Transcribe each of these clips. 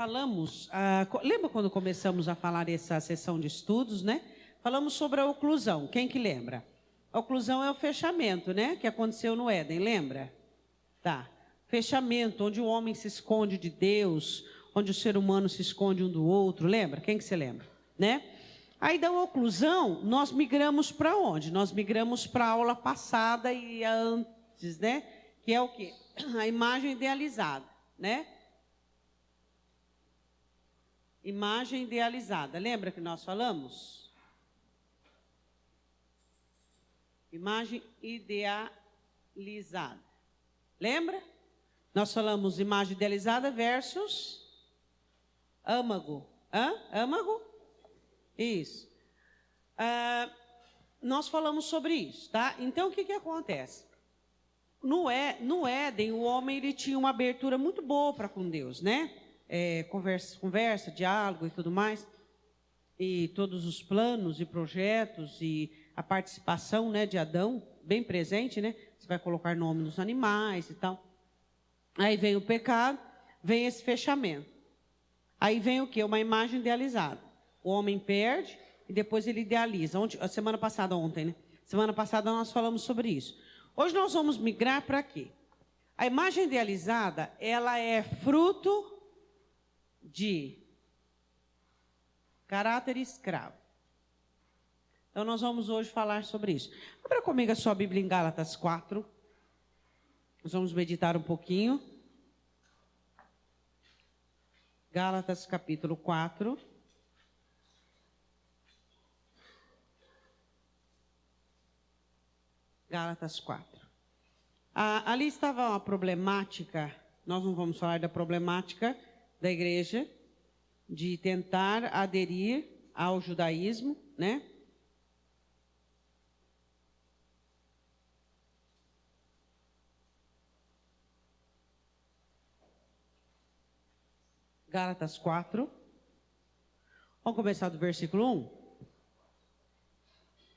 falamos, lembra quando começamos a falar essa sessão de estudos, né? Falamos sobre a oclusão. Quem que lembra? A oclusão é o fechamento, né? Que aconteceu no Éden, lembra? Tá. Fechamento, onde o homem se esconde de Deus, onde o ser humano se esconde um do outro, lembra? Quem que você lembra? Né? Aí da oclusão, nós migramos para onde? Nós migramos para a aula passada e a antes, né? Que é o quê? A imagem idealizada, né? Imagem idealizada. Lembra que nós falamos? Imagem idealizada. Lembra? Nós falamos imagem idealizada versus âmago. Âmago? Isso. Nós falamos sobre isso, tá? Então, o que acontece? No Éden, o homem ele tinha uma abertura muito boa para com Deus, né? Conversa, diálogo e tudo mais. E todos os planos e projetos e a participação, né, de Adão, bem presente, né? Você vai colocar nome nos animais e tal. Aí vem o pecado, vem esse fechamento. Aí vem o quê? Uma imagem idealizada. O homem perde e depois ele idealiza. Ontem, né? Semana passada nós falamos sobre isso. Hoje nós vamos migrar para quê? A imagem idealizada, ela é fruto de caráter escravo. Então nós vamos hoje falar sobre isso. Abra comigo a sua Bíblia em Gálatas 4. Nós vamos meditar um pouquinho. Gálatas capítulo 4. Gálatas 4. Ali estava uma problemática, nós não vamos falar da problemática da igreja, de tentar aderir ao judaísmo, né? Gálatas 4. Vamos começar do versículo 1?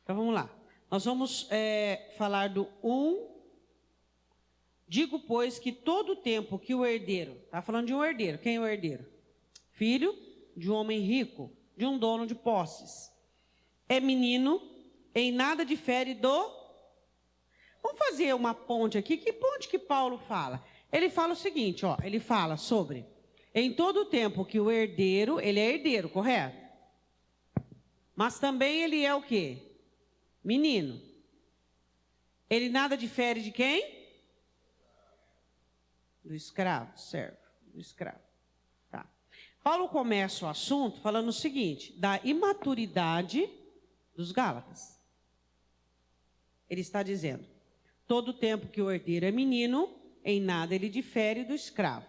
Então vamos lá. Nós vamos falar do 1. Digo, pois, que todo o tempo que o herdeiro... Está falando de um herdeiro. Quem é o herdeiro? Filho de um homem rico, de um dono de posses. É menino, em nada difere do... Vamos fazer uma ponte aqui. Que ponte que Paulo fala? Ele fala o seguinte, ó. Ele fala sobre... Em todo o tempo que o herdeiro... Ele é herdeiro, correto? Mas também ele é o quê? Menino. Ele nada difere de quem? Do escravo, servo. Do escravo. Tá. Paulo começa o assunto falando o seguinte, da imaturidade dos Gálatas. Ele está dizendo, todo tempo que o herdeiro é menino, em nada ele difere do escravo.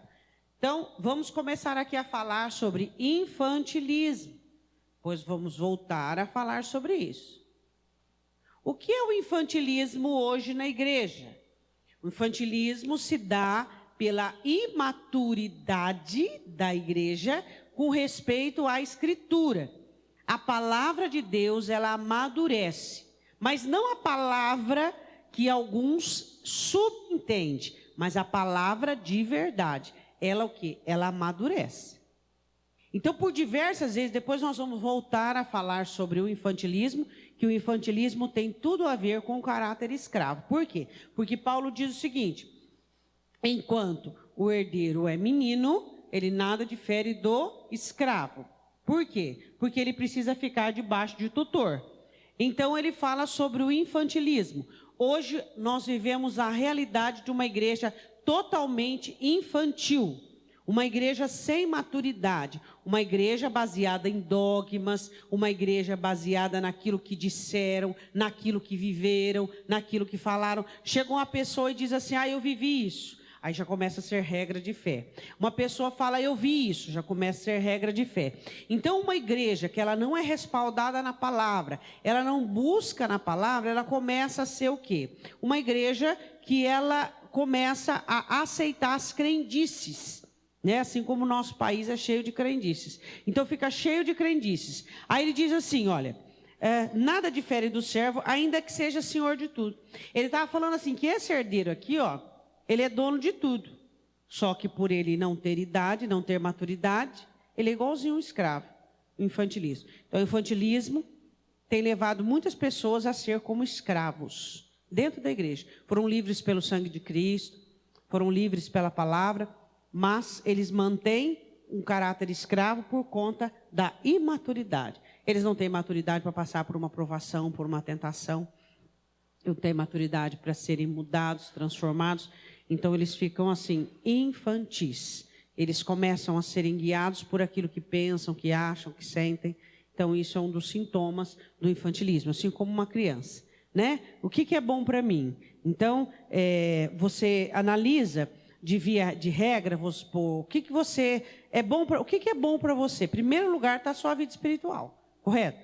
Então, vamos começar aqui a falar sobre infantilismo, pois vamos voltar a falar sobre isso. O que é o infantilismo hoje na igreja? O infantilismo se dá pela imaturidade da igreja com respeito à Escritura. A palavra de Deus, ela amadurece, mas não a palavra que alguns subentendem, mas a palavra de verdade. Ela o quê? Ela amadurece. Então, por diversas vezes, depois nós vamos voltar a falar sobre o infantilismo, que o infantilismo tem tudo a ver com o caráter escravo. Por quê? Porque Paulo diz o seguinte, enquanto o herdeiro é menino, ele nada difere do escravo. Por quê? Porque ele precisa ficar debaixo de tutor. Então, ele fala sobre o infantilismo. Hoje, nós vivemos a realidade de uma igreja totalmente infantil. Uma igreja sem maturidade, uma igreja baseada em dogmas, uma igreja baseada naquilo que disseram, naquilo que viveram, naquilo que falaram. Chega uma pessoa e diz assim, eu vivi isso. Aí já começa a ser regra de fé. Uma pessoa fala, eu vi isso, já começa a ser regra de fé. Então, uma igreja que ela não é respaldada na palavra, ela não busca na palavra, ela começa a ser o quê? Uma igreja que ela começa a aceitar as crendices, né? Assim como o nosso país é cheio de crendices. Então, fica cheio de crendices. Aí ele diz assim, olha, nada difere do servo, ainda que seja senhor de tudo. Ele estava falando assim, que esse herdeiro aqui, ele é dono de tudo. Só que por ele não ter idade, não ter maturidade, ele é igualzinho um escravo, o infantilismo. Então, o infantilismo tem levado muitas pessoas a ser como escravos dentro da igreja. Foram livres pelo sangue de Cristo, foram livres pela palavra, mas eles mantêm um caráter escravo por conta da imaturidade. Eles não têm maturidade para passar por uma provação, por uma tentação. Não têm maturidade para serem mudados, transformados. Então, eles ficam assim, infantis. Eles começam a serem guiados por aquilo que pensam, que acham, que sentem. Então, isso é um dos sintomas do infantilismo, assim como uma criança, né? O que é bom para mim? Então, você analisa de regra, vamos supor, o que é bom para você? Em primeiro lugar está a sua vida espiritual, correto?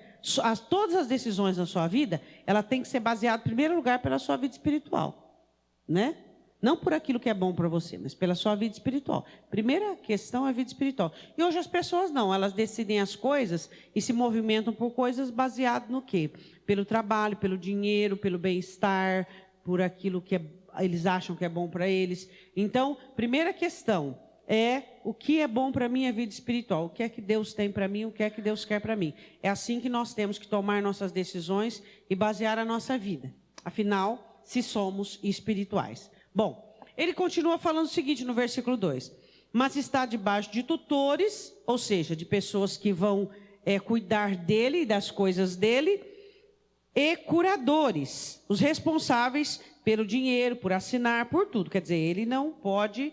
Todas as decisões na sua vida, ela tem que ser baseada, em primeiro lugar, pela sua vida espiritual, né? Não por aquilo que é bom para você, mas pela sua vida espiritual. Primeira questão é a vida espiritual. E hoje as pessoas não, elas decidem as coisas e se movimentam por coisas baseadas no quê? Pelo trabalho, pelo dinheiro, pelo bem-estar, por aquilo que eles acham que é bom para eles. Então, primeira questão é o que é bom para minha vida espiritual. O que é que Deus tem para mim, o que é que Deus quer para mim. É assim que nós temos que tomar nossas decisões e basear a nossa vida. Afinal, se somos espirituais. Bom, ele continua falando o seguinte no versículo 2. Mas está debaixo de tutores, ou seja, de pessoas que vão cuidar dele e das coisas dele, e curadores, os responsáveis pelo dinheiro, por assinar, por tudo. Quer dizer, ele não pode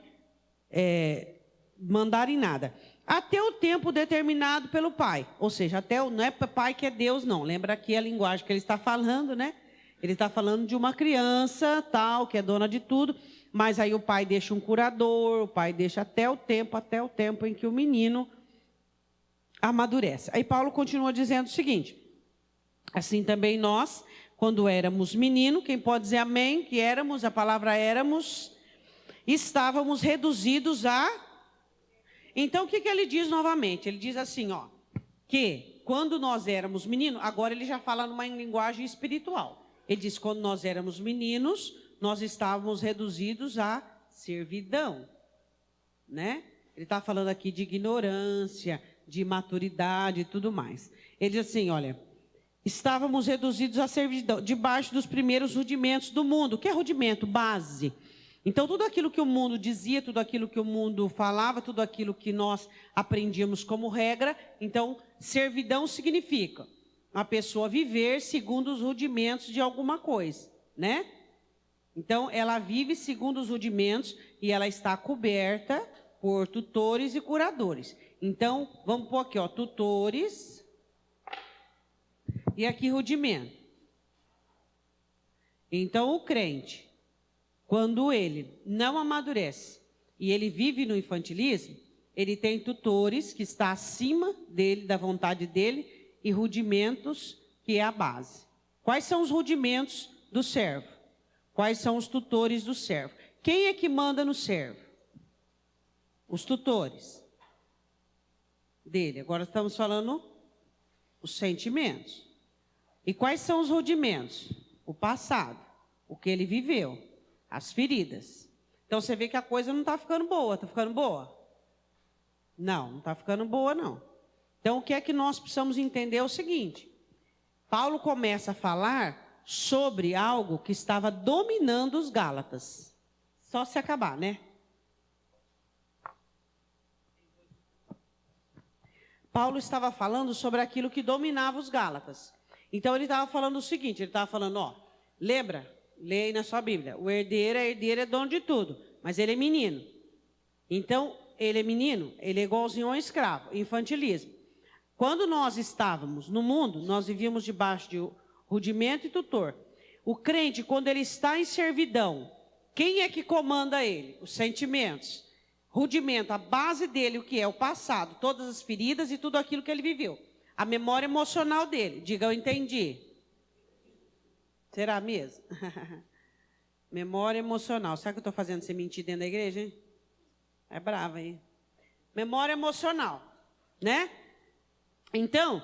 mandar em nada. Até o tempo determinado pelo pai. Ou seja, não é pai que é Deus, não. Lembra aqui a linguagem que ele está falando, né? Ele está falando de uma criança, tal, que é dona de tudo, mas aí o pai deixa um curador, o pai deixa até o tempo em que o menino amadurece. Aí Paulo continua dizendo o seguinte: assim também nós, quando éramos menino, quem pode dizer amém? Que éramos, a palavra éramos, estávamos reduzidos a... Então, o que ele diz novamente? Ele diz assim, ó, que quando nós éramos meninos, agora ele já fala numa linguagem espiritual. Ele diz, quando nós éramos meninos, nós estávamos reduzidos à servidão, né? Ele está falando aqui de ignorância, de imaturidade e tudo mais. Ele diz assim, olha, estávamos reduzidos à servidão, debaixo dos primeiros rudimentos do mundo. O que é rudimento? Base. Então, tudo aquilo que o mundo dizia, tudo aquilo que o mundo falava, tudo aquilo que nós aprendíamos como regra. Então, servidão significa a pessoa viver segundo os rudimentos de alguma coisa, né? Então, ela vive segundo os rudimentos e ela está coberta por tutores e curadores. Então, vamos pôr aqui, ó, tutores e aqui rudimento. Então, o crente, quando ele não amadurece e ele vive no infantilismo, ele tem tutores que está acima dele, da vontade dele, e rudimentos, que é a base. Quais são os rudimentos do servo? Quais são os tutores do servo? Quem é que manda no servo? Os tutores dele. Agora estamos falando os sentimentos. E quais são os rudimentos? O passado, o que ele viveu, as feridas. Então você vê que a coisa não está ficando boa. Está ficando boa? Não está ficando boa, não. Então, o que é que nós precisamos entender é o seguinte. Paulo começa a falar sobre algo que estava dominando os Gálatas. Só se acabar, né? Paulo estava falando sobre aquilo que dominava os Gálatas. Então, ele estava falando o seguinte, ele estava falando, ó, lembra, leia aí na sua Bíblia, o herdeiro é dono de tudo, mas ele é menino. Então, ele é menino, ele é igualzinho a um escravo, infantilismo. Quando nós estávamos no mundo, nós vivíamos debaixo de rudimento e tutor. O crente, quando ele está em servidão, quem é que comanda ele? Os sentimentos. Rudimento, a base dele, o que é? O passado, todas as feridas e tudo aquilo que ele viveu. A memória emocional dele. Diga, eu entendi. Será mesmo? Memória emocional. Sabe o que eu estou fazendo você mentir dentro da igreja, hein? É brava, hein? Memória emocional, né? Então,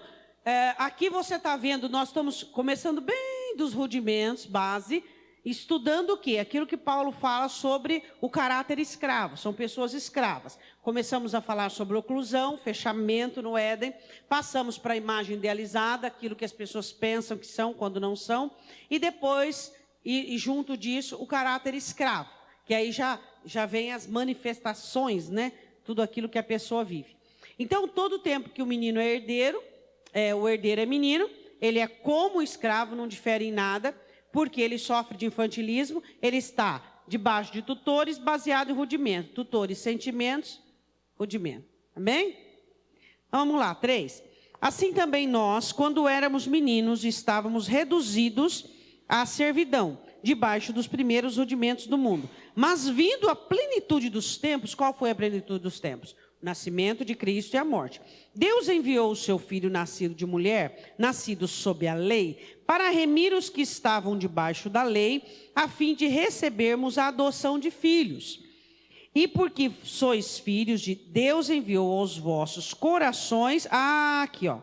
aqui você está vendo, nós estamos começando bem dos rudimentos, base, Estudando o quê? Aquilo que Paulo fala sobre o caráter escravo. São pessoas escravas. Começamos a falar sobre oclusão, fechamento no Éden. Passamos para a imagem idealizada, aquilo que as pessoas pensam que são quando não são. E depois, e junto disso, o caráter escravo. Que aí já vem as manifestações, né? Tudo aquilo que a pessoa vive. Então, todo tempo que o menino é herdeiro, o herdeiro é menino, ele é como escravo, não difere em nada, porque ele sofre de infantilismo, ele está debaixo de tutores, baseado em rudimento. Tutores, sentimentos, rudimento. Amém? Vamos lá, 3. Assim também nós, quando éramos meninos, estávamos reduzidos à servidão, debaixo dos primeiros rudimentos do mundo. Mas vindo a plenitude dos tempos, qual foi a plenitude dos tempos? O nascimento de Cristo e a morte. Deus enviou o seu Filho nascido de mulher, nascido sob a lei, para remir os que estavam debaixo da lei, a fim de recebermos a adoção de filhos. E porque sois filhos de Deus, enviou aos vossos corações... aqui, ó.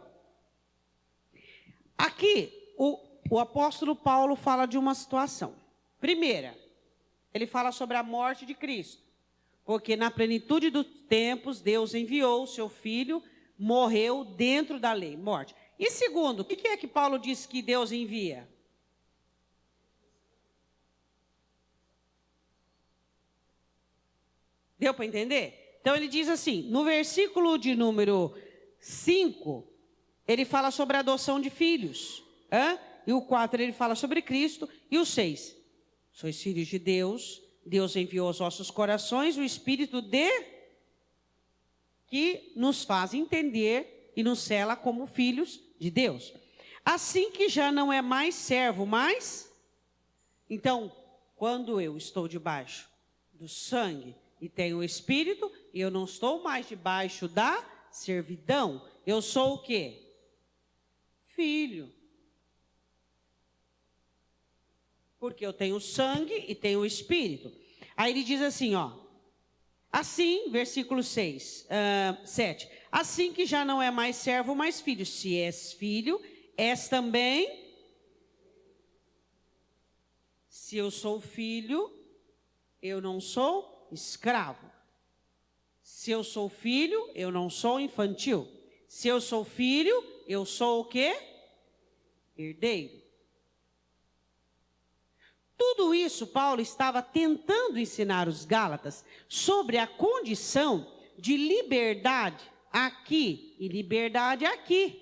Aqui, o apóstolo Paulo fala de uma situação. Primeira, ele fala sobre a morte de Cristo. Porque na plenitude dos tempos, Deus enviou o seu Filho, morreu dentro da lei, morte. E segundo, o que é que Paulo diz que Deus envia? Deu para entender? Então ele diz assim, no versículo de número 5, ele fala sobre a adoção de filhos. E o 4 ele fala sobre Cristo. E o 6, sois filhos de Deus, Deus enviou aos nossos corações o Espírito que nos faz entender e nos sela como filhos de Deus. Assim que já não é mais servo, mas... Então, quando eu estou debaixo do sangue e tenho o Espírito, eu não estou mais debaixo da servidão. Eu sou o quê? Filho. Porque eu tenho o sangue e tenho o Espírito. Aí ele diz assim, ó. Assim, versículo 7. Assim que já não é mais servo, mas filho. Se és filho, és também... Se eu sou filho, eu não sou escravo. Se eu sou filho, eu não sou infantil. Se eu sou filho, eu sou o quê? Herdeiro. Tudo isso Paulo estava tentando ensinar os Gálatas sobre a condição de liberdade aqui e liberdade aqui.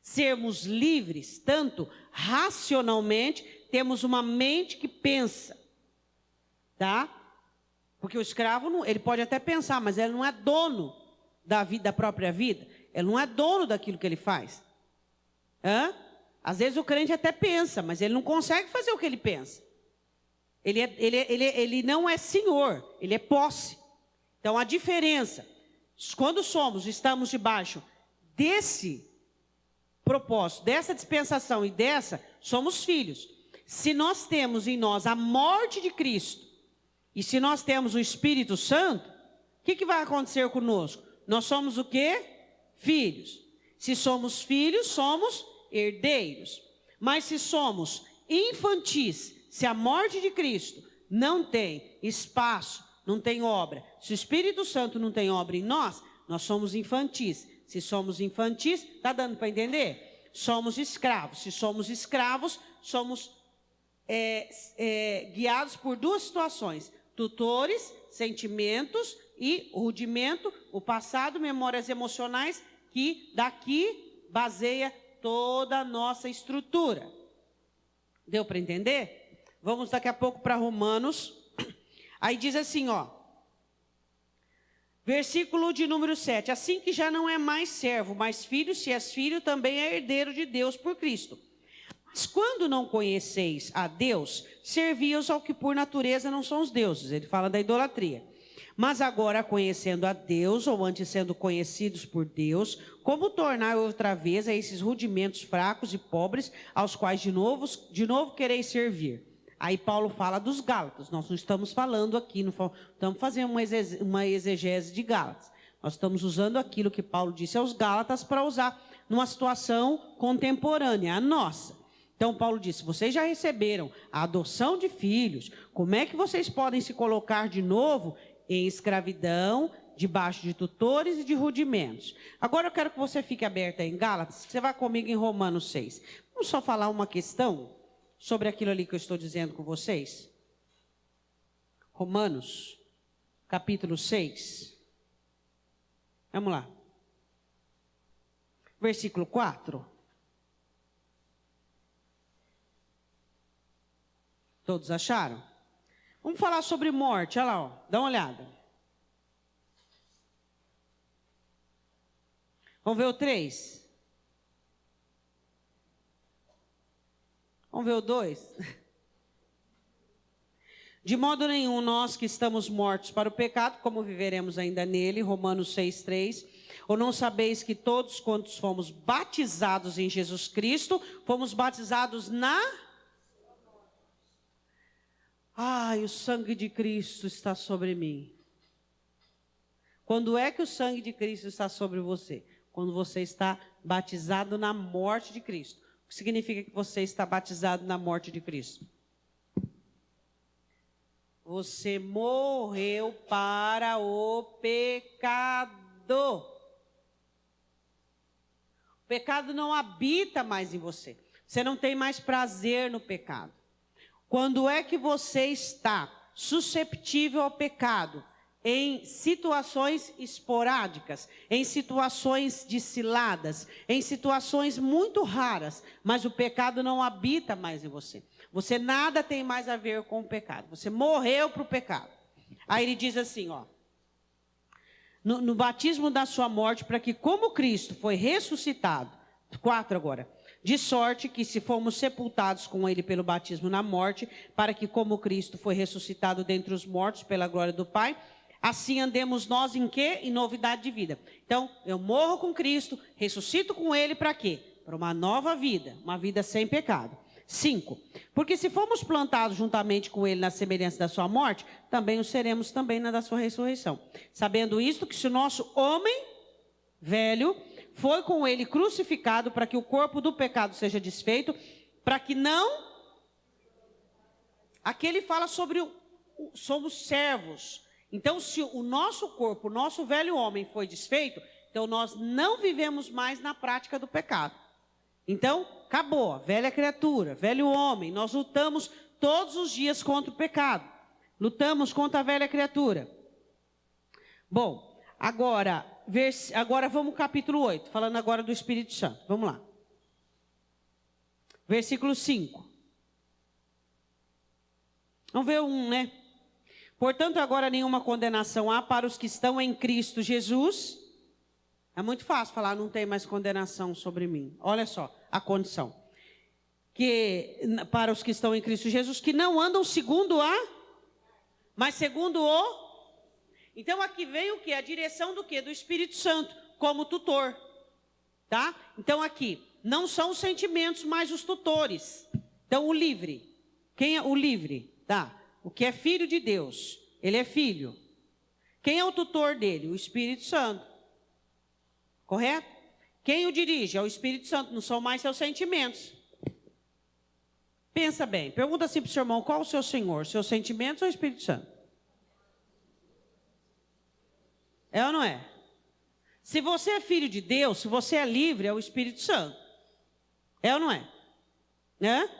Sermos livres, tanto racionalmente, temos uma mente que pensa, tá? Porque o escravo, ele pode até pensar, mas ele não é dono da vida, da própria vida. Ele não é dono daquilo que ele faz. Às vezes o crente até pensa, mas ele não consegue fazer o que ele pensa. Ele não é senhor, ele é posse. Então a diferença, quando estamos debaixo desse propósito, dessa dispensação e dessa, somos filhos. Se nós temos em nós a morte de Cristo, e se nós temos o Espírito Santo, o que vai acontecer conosco? Nós somos o quê? Filhos. Se somos filhos, somos herdeiros. Mas se somos infantis, se a morte de Cristo não tem espaço, não tem obra, se o Espírito Santo não tem obra em nós, nós somos infantis. Se somos infantis, está dando para entender? Somos escravos. Se somos escravos, somos guiados por duas situações: tutores, sentimentos e rudimento, o passado, memórias emocionais, que daqui baseia toda a nossa estrutura. Deu para entender? Vamos daqui a pouco para Romanos. Aí diz assim, ó. Versículo de número 7. Assim que já não é mais servo, mas filho, se és filho, também é herdeiro de Deus por Cristo. Mas quando não conheceis a Deus, servi-os ao que por natureza não são os deuses. Ele fala da idolatria. Mas agora, conhecendo a Deus, ou antes sendo conhecidos por Deus, como tornar outra vez a esses rudimentos fracos e pobres, aos quais de novo quereis servir? Aí Paulo fala dos Gálatas. Nós não estamos falando aqui, não estamos fazendo uma exegese de Gálatas. Nós estamos usando aquilo que Paulo disse aos Gálatas para usar numa situação contemporânea, a nossa. Então Paulo disse, vocês já receberam a adoção de filhos, como é que vocês podem se colocar de novo em escravidão, debaixo de tutores e de rudimentos? Agora eu quero que você fique aberta em Gálatas, você vai comigo em Romanos 6. Vamos só falar uma questão sobre aquilo ali que eu estou dizendo com vocês? Romanos, capítulo 6. Vamos lá. Versículo 4. Todos acharam? Vamos falar sobre morte, olha lá, ó. Dá uma olhada. Vamos ver o 3. Vamos ver o 2. De modo nenhum, nós que estamos mortos para o pecado, como viveremos ainda nele, Romanos 6:3. Ou não sabeis que todos quantos fomos batizados em Jesus Cristo, fomos batizados na... Ai, o sangue de Cristo está sobre mim. Quando é que o sangue de Cristo está sobre você? Quando você está batizado na morte de Cristo. O que significa que você está batizado na morte de Cristo? Você morreu para o pecado. O pecado não habita mais em você. Você não tem mais prazer no pecado. Quando é que você está susceptível ao pecado? Em situações esporádicas, em situações de ciladas, em situações muito raras, mas o pecado não habita mais em você. Você nada tem mais a ver com o pecado. Você morreu para o pecado. Aí ele diz assim, ó. No batismo da sua morte, para que como Cristo foi ressuscitado, 4 agora, de sorte que se fomos sepultados com ele pelo batismo na morte, para que como Cristo foi ressuscitado dentre os mortos pela glória do Pai, assim andemos nós em quê? Em novidade de vida. Então, eu morro com Cristo, ressuscito com ele para quê? Para uma nova vida, uma vida sem pecado. 5. Porque se fomos plantados juntamente com ele na semelhança da sua morte, também o seremos também na da sua ressurreição. Sabendo isto, que se o nosso homem velho foi com ele crucificado para que o corpo do pecado seja desfeito, para que não... Aqui ele fala sobre somos servos. Então, se o nosso corpo, o nosso velho homem foi desfeito, então nós não vivemos mais na prática do pecado. Então, acabou, velha criatura, velho homem, nós lutamos todos os dias contra o pecado. Lutamos contra a velha criatura. Bom, agora vamos ao capítulo 8, falando agora do Espírito Santo. Vamos lá. Versículo 5. Vamos ver 1, né? Portanto, agora nenhuma condenação há para os que estão em Cristo Jesus. É muito fácil falar, não tem mais condenação sobre mim. Olha só a condição. Que para os que estão em Cristo Jesus, que não andam segundo mas segundo o... Então aqui vem o quê? A direção do quê? Do Espírito Santo, como tutor. Tá? Então aqui, não são os sentimentos, mas os tutores. Então o livre. Quem é o livre? Tá? O que é filho de Deus, ele é filho. Quem é o tutor dele? O Espírito Santo. Correto? Quem o dirige? É o Espírito Santo, não são mais seus sentimentos. Pensa bem, pergunta assim para o seu irmão, qual o seu Senhor? Seus sentimentos ou o Espírito Santo? É ou não é? Se você é filho de Deus, se você é livre, é o Espírito Santo. É ou não é? Né?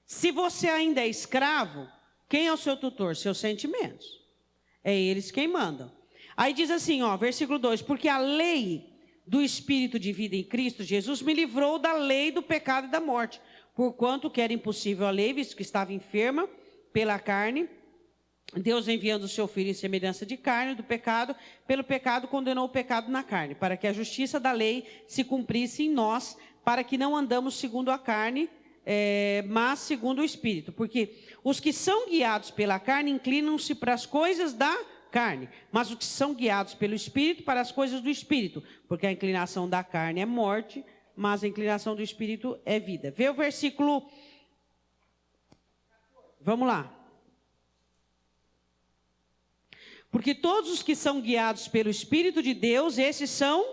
Se você ainda é escravo, quem é o seu tutor? Seus sentimentos. É eles quem mandam. Aí diz assim, ó, versículo 2, porque a lei do Espírito de vida em Cristo Jesus me livrou da lei do pecado e da morte, porquanto que era impossível a lei, visto que estava enferma pela carne, Deus enviando o seu Filho em semelhança de carne do pecado, pelo pecado condenou o pecado na carne, para que a justiça da lei se cumprisse em nós, para que não andamos segundo a carne, mas segundo o Espírito, porque os que são guiados pela carne inclinam-se para as coisas da carne, mas os que são guiados pelo Espírito para as coisas do Espírito, porque a inclinação da carne é morte, mas a inclinação do Espírito é vida. Vê o versículo, vamos lá. Porque todos os que são guiados pelo Espírito de Deus, esses são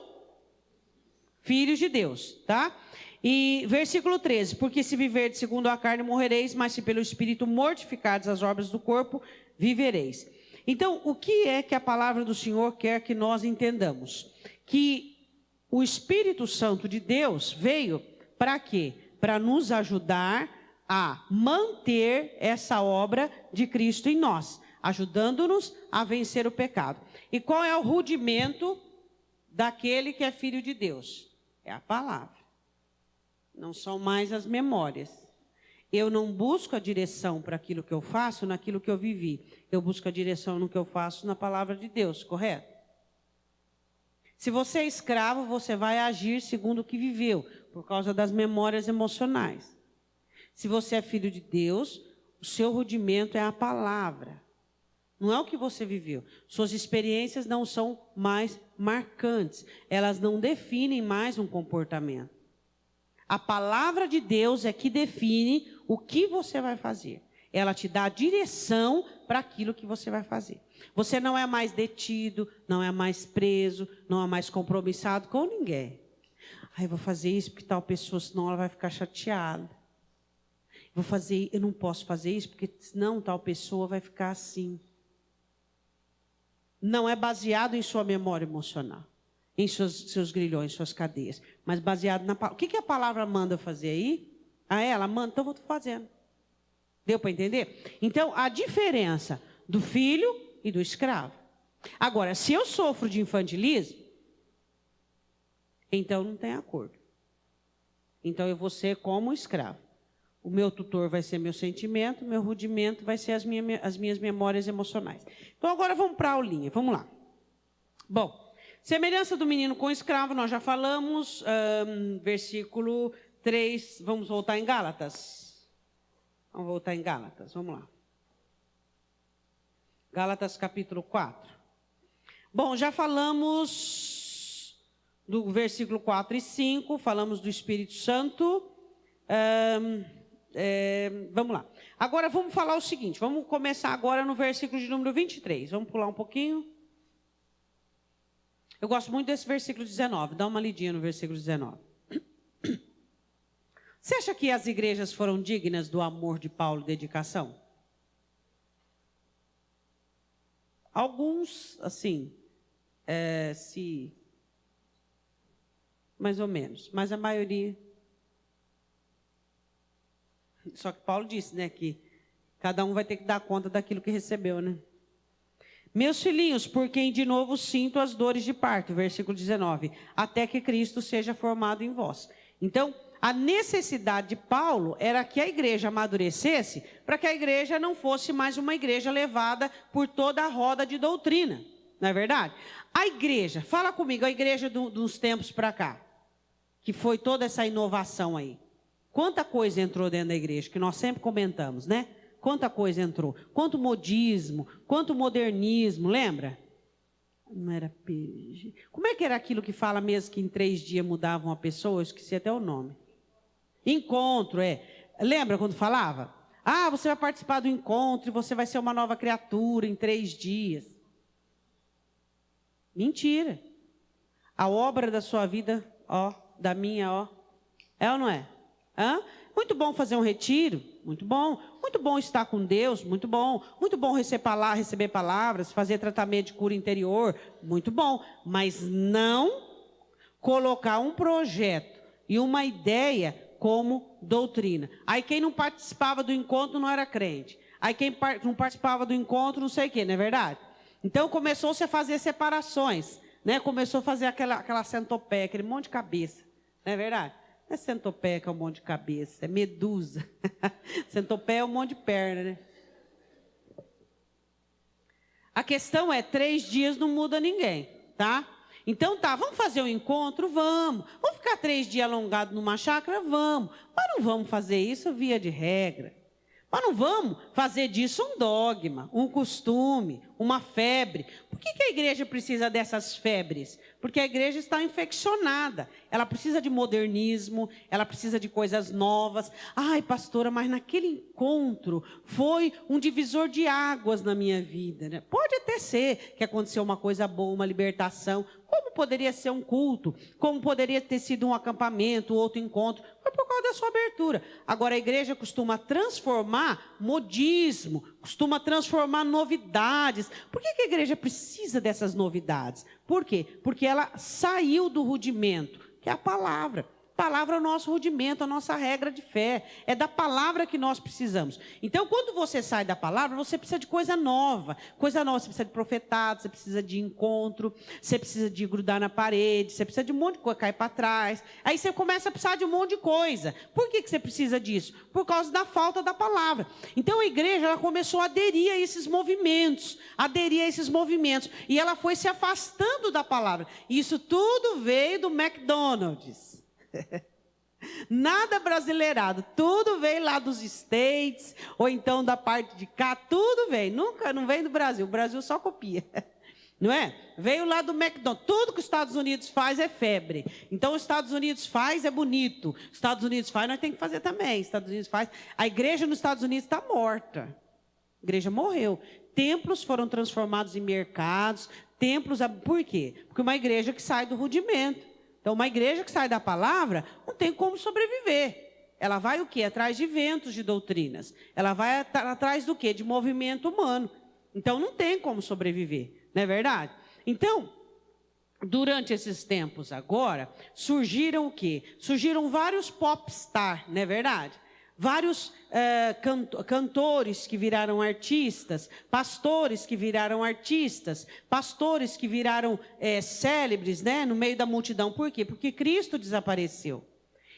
filhos de Deus, tá? E versículo 13, porque se viverdes segundo a carne morrereis, mas se pelo Espírito mortificardes as obras do corpo, vivereis. Então, o que é que a palavra do Senhor quer que nós entendamos? Que o Espírito Santo de Deus veio para quê? Para nos ajudar a manter essa obra de Cristo em nós, ajudando-nos a vencer o pecado. E qual é o rudimento daquele que é filho de Deus? É a palavra. Não são mais as memórias. Eu não busco a direção para aquilo que eu faço, naquilo que eu vivi. Eu busco a direção no que eu faço na palavra de Deus, correto? Se você é escravo, você vai agir segundo o que viveu, por causa das memórias emocionais. Se você é filho de Deus, o seu rudimento é a palavra. Não é o que você viveu. Suas experiências não são mais marcantes. Elas não definem mais um comportamento. A palavra de Deus é que define o que você vai fazer. Ela te dá a direção para aquilo que você vai fazer. Você não é mais detido, não é mais preso, não é mais compromissado com ninguém. Eu vou fazer isso porque tal pessoa, senão ela vai ficar chateada. Eu não posso fazer isso porque senão tal pessoa vai ficar assim. Não é baseado em sua memória emocional, em seus grilhões, suas cadeias, mas baseado na palavra. O que a palavra manda fazer aí? Ela manda, então eu estou fazendo. Deu para entender? Então, a diferença do filho e do escravo. Agora, se eu sofro de infantilismo, então não tem acordo. Então eu vou ser como escravo. O meu tutor vai ser meu sentimento, meu rudimento vai ser as minhas memórias emocionais. Então agora vamos para a aulinha, vamos lá. Bom, semelhança do menino com o escravo, nós já falamos, versículo 3, vamos voltar em Gálatas. Vamos voltar em Gálatas, vamos lá. Gálatas capítulo 4. Bom, já falamos do versículo 4 e 5, falamos do Espírito Santo. Vamos lá. Agora vamos falar o seguinte, vamos começar agora no versículo de número 23. Vamos pular um pouquinho. Eu gosto muito desse versículo 19, dá uma lidinha no versículo 19. Você acha que as igrejas foram dignas do amor de Paulo e dedicação? Alguns, assim, mais ou menos, mas a maioria. Só que Paulo disse, né, que cada um vai ter que dar conta daquilo que recebeu, né? Meus filhinhos, por quem de novo sinto as dores de parto, versículo 19, até que Cristo seja formado em vós. Então, a necessidade de Paulo era que a igreja amadurecesse, para que a igreja não fosse mais uma igreja levada por toda a roda de doutrina, não é verdade? A igreja, fala comigo, a igreja dos tempos para cá, que foi toda essa inovação aí. Quanta coisa entrou dentro da igreja, que nós sempre comentamos, né? Quanta coisa entrou. Quanto modismo, quanto modernismo, lembra? Não era PG. Como é que era aquilo que fala mesmo que em 3 dias mudavam a pessoa? Eu esqueci até o nome. Encontro, Lembra quando falava? Você vai participar do encontro e você vai ser uma nova criatura em 3 dias. Mentira. A obra da sua vida, da minha, é ou não é? Muito bom fazer um retiro, muito bom estar com Deus, muito bom receber palavras, fazer tratamento de cura interior, muito bom, mas não colocar um projeto e uma ideia como doutrina. Aí quem não participava do encontro não era crente, aí quem não participava do encontro não sei o que, não é verdade? Então começou-se a fazer separações, né? Começou a fazer aquela centopeia, aquele monte de cabeça, não é verdade? Não é centopeia que é um monte de cabeça, é medusa. Centopeia é um monte de perna, né? A questão é, 3 dias não muda ninguém, tá? Então vamos fazer um encontro? Vamos. Vamos ficar 3 dias alongados numa chácara? Vamos. Mas não vamos fazer isso via de regra. Mas não vamos fazer disso um dogma, um costume, uma febre. Por que a igreja precisa dessas febres? Porque a igreja está infeccionada. Ela precisa de modernismo, ela precisa de coisas novas. Ai, pastora, mas naquele encontro foi um divisor de águas na minha vida, né? Pode até ser que aconteceu uma coisa boa, uma libertação. Como poderia ser um culto? Como poderia ter sido um acampamento, outro encontro? Foi por causa da sua abertura. Agora, a igreja costuma transformar modismo, costuma transformar novidades. Por que a igreja precisa dessas novidades? Por quê? Porque ela saiu do rudimento, que é a palavra. A palavra é o nosso rudimento, a nossa regra de fé. É da palavra que nós precisamos. Então, quando você sai da palavra, você precisa de coisa nova. Coisa nova, você precisa de profetado, você precisa de encontro, você precisa de grudar na parede, você precisa de um monte de coisa, cair para trás. Aí você começa a precisar de um monte de coisa. Por que você precisa disso? Por causa da falta da palavra. Então, a igreja ela começou a aderir a esses movimentos. E ela foi se afastando da palavra. Isso tudo veio do McDonald's. Nada brasileirado, tudo veio lá dos States, ou então da parte de cá, tudo veio, nunca não vem do Brasil, o Brasil só copia, não é? Veio lá do McDonald's, tudo que os Estados Unidos faz é febre, então os Estados Unidos faz é bonito, os Estados Unidos faz, nós temos que fazer também, os Estados Unidos faz, a igreja nos Estados Unidos está morta, a igreja morreu, templos foram transformados em mercados, por quê? Porque uma igreja que sai do rudimento. Então, uma igreja que sai da palavra não tem como sobreviver. Ela vai o quê? Atrás de ventos de doutrinas. Ela vai atrás do quê? De movimento humano. Então, não tem como sobreviver. Não é verdade? Então, durante esses tempos agora, surgiram o quê? Surgiram vários popstar, não é verdade? Vários cantores que viraram artistas, pastores que viraram artistas, pastores que viraram célebres, né, no meio da multidão. Por quê? Porque Cristo desapareceu.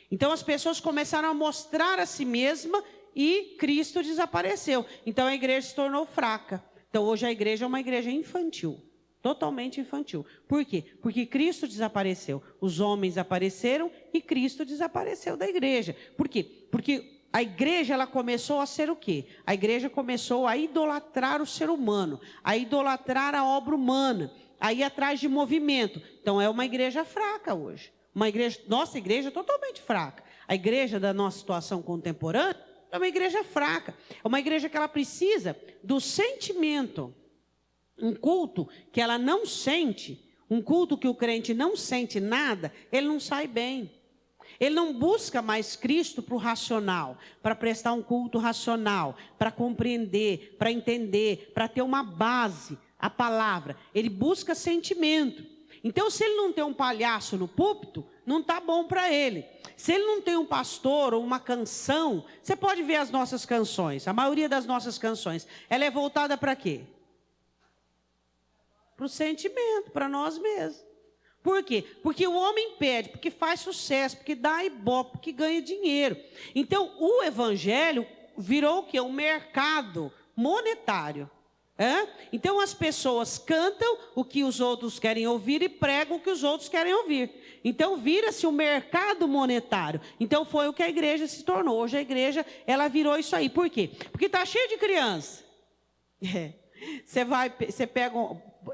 Então as pessoas começaram a mostrar a si mesma e Cristo desapareceu. Então a igreja se tornou fraca. Então hoje a igreja é uma igreja infantil. Totalmente infantil. Por quê? Porque Cristo desapareceu. Os homens apareceram e Cristo desapareceu da igreja. Por quê? Porque a igreja ela começou a ser o quê? A igreja começou a idolatrar o ser humano, a idolatrar a obra humana, a ir atrás de movimento. Então é uma igreja fraca hoje. Nossa igreja é totalmente fraca. A igreja da nossa situação contemporânea é uma igreja fraca. É uma igreja que ela precisa do sentimento. Um culto que ela não sente, um culto que o crente não sente nada, ele não sai bem. Ele não busca mais Cristo para o racional, para prestar um culto racional, para compreender, para entender, para ter uma base, a palavra. Ele busca sentimento. Então, se ele não tem um palhaço no púlpito, não está bom para ele. Se ele não tem um pastor ou uma canção, você pode ver as nossas canções. A maioria das nossas canções, ela é voltada para quê? Para o sentimento, para nós mesmos. Por quê? Porque o homem pede, porque faz sucesso, porque dá ibope, porque ganha dinheiro. Então, o evangelho virou o quê? Um mercado monetário. Então, as pessoas cantam o que os outros querem ouvir e pregam o que os outros querem ouvir. Então, vira-se um mercado monetário. Então, foi o que a igreja se tornou. Hoje, a igreja, ela virou isso aí. Por quê? Porque está cheio de criança. Você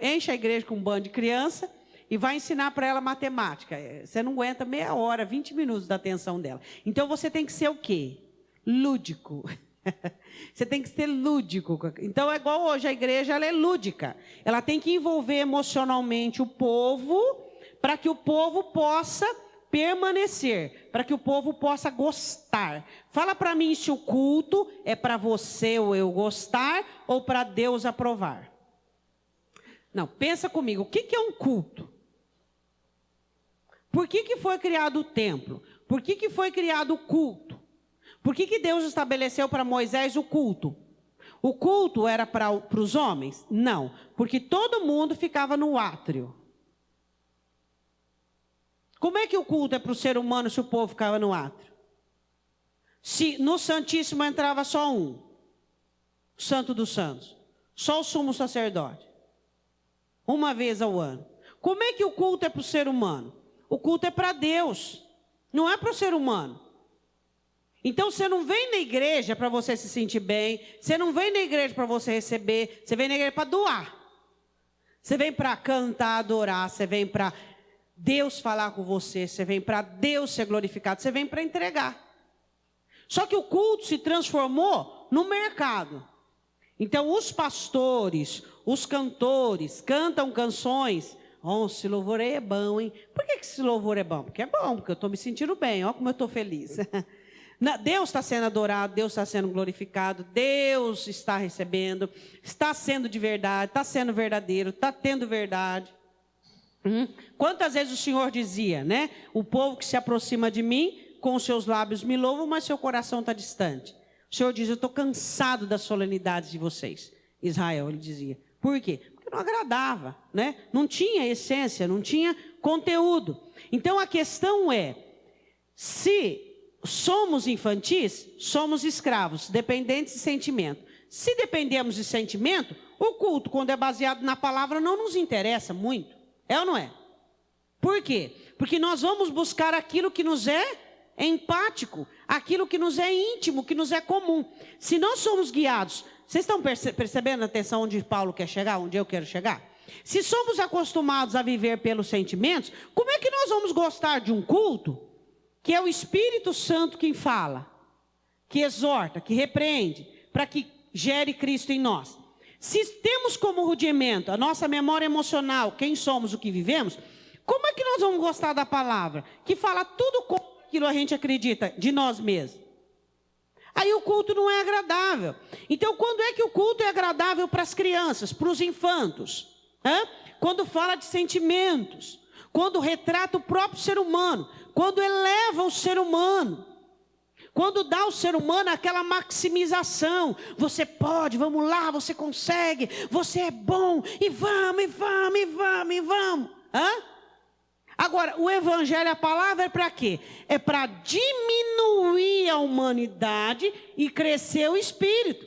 enche a igreja com um bando de criança, e vai ensinar para ela matemática. Você não aguenta meia hora, 20 minutos da atenção dela. Então, você tem que ser o quê? Lúdico. Você tem que ser lúdico. Então, é igual hoje, a igreja ela é lúdica. Ela tem que envolver emocionalmente o povo, para que o povo possa permanecer, para que o povo possa gostar. Fala para mim se o culto é para você ou eu gostar, ou para Deus aprovar. Não, pensa comigo, o que é um culto? Por que foi criado o templo? Por que foi criado o culto? Por que Deus estabeleceu para Moisés o culto? O culto era para os homens? Não, porque todo mundo ficava no átrio. Como é que o culto é para o ser humano se o povo ficava no átrio? Se no Santíssimo entrava só um, o Santo dos Santos, só o sumo sacerdote, uma vez ao ano. Como é que o culto é para o ser humano? O culto é para Deus, não é para o ser humano. Então você não vem na igreja para você se sentir bem, você não vem na igreja para você receber, você vem na igreja para doar. Você vem para cantar, adorar, você vem para Deus falar com você, você vem para Deus ser glorificado, você vem para entregar. Só que o culto se transformou no mercado. Então os pastores, os cantores, cantam canções. Oh, esse louvor aí é bom, hein? Por que esse louvor é bom? Porque é bom, porque eu estou me sentindo bem, olha como eu estou feliz. Deus está sendo adorado, Deus está sendo glorificado, Deus está recebendo, está sendo de verdade, está sendo verdadeiro, está tendo verdade. Quantas vezes o Senhor dizia, né? O povo que se aproxima de mim, com os seus lábios me louvam, mas seu coração está distante. O Senhor diz, eu estou cansado das solenidades de vocês. Israel, ele dizia. Por quê? Porque não agradava, né? Não tinha essência, não tinha conteúdo. Então a questão é, se somos infantis, somos escravos, dependentes de sentimento. Se dependemos de sentimento, o culto, quando é baseado na palavra, não nos interessa muito. É ou não é? Por quê? Porque nós vamos buscar aquilo que nos é empático, aquilo que nos é íntimo, que nos é comum. Se nós somos guiados, vocês estão percebendo a atenção onde Paulo quer chegar, onde eu quero chegar? Se somos acostumados a viver pelos sentimentos, como é que nós vamos gostar de um culto que é o Espírito Santo quem fala, que exorta, que repreende, para que gere Cristo em nós? Se temos como rudimento a nossa memória emocional, quem somos, o que vivemos, como é que nós vamos gostar da palavra, que fala tudo como aquilo a gente acredita de nós mesmos? Aí o culto não é agradável. Então, quando é que o culto é agradável para as crianças, para os infantos? Quando fala de sentimentos, quando retrata o próprio ser humano, quando eleva o ser humano, quando dá ao ser humano aquela maximização. Você pode, vamos lá, você consegue, você é bom, e vamos, e vamos, e vamos, e vamos. Agora, o evangelho, a palavra é para quê? É para diminuir a humanidade e crescer o espírito.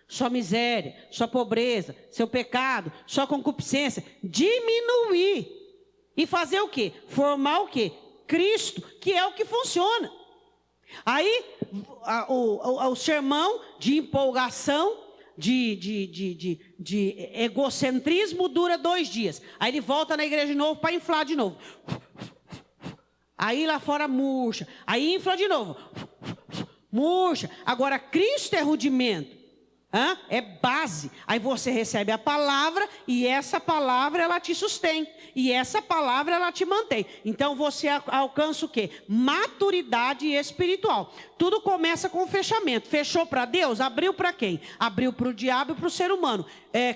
Sua miséria, sua pobreza, seu pecado, sua concupiscência, diminuir. E fazer o quê? Formar o quê? Cristo, que é o que funciona. Aí, o sermão de empolgação, de egocentrismo dura 2 dias. Aí ele volta na igreja de novo para inflar de novo. Aí lá fora murcha. Aí infla de novo. Murcha. Agora Cristo é rudimento. É base. Aí você recebe a palavra e essa palavra ela te sustém. E essa palavra ela te mantém. Então você alcança o quê? Maturidade espiritual. Tudo começa com o fechamento. Fechou para Deus? Abriu para quem? Abriu para o diabo e para o ser humano.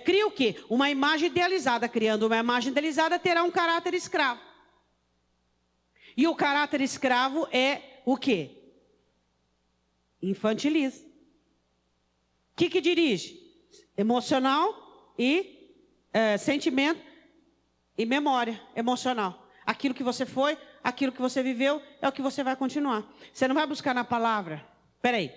Cria o quê? Uma imagem idealizada. Criando uma imagem idealizada terá um caráter escravo. E o caráter escravo é o quê? Infantiliza. O que dirige? Emocional e sentimento e memória emocional. Aquilo que você foi, aquilo que você viveu, é o que você vai continuar. Você não vai buscar na palavra. Espera aí.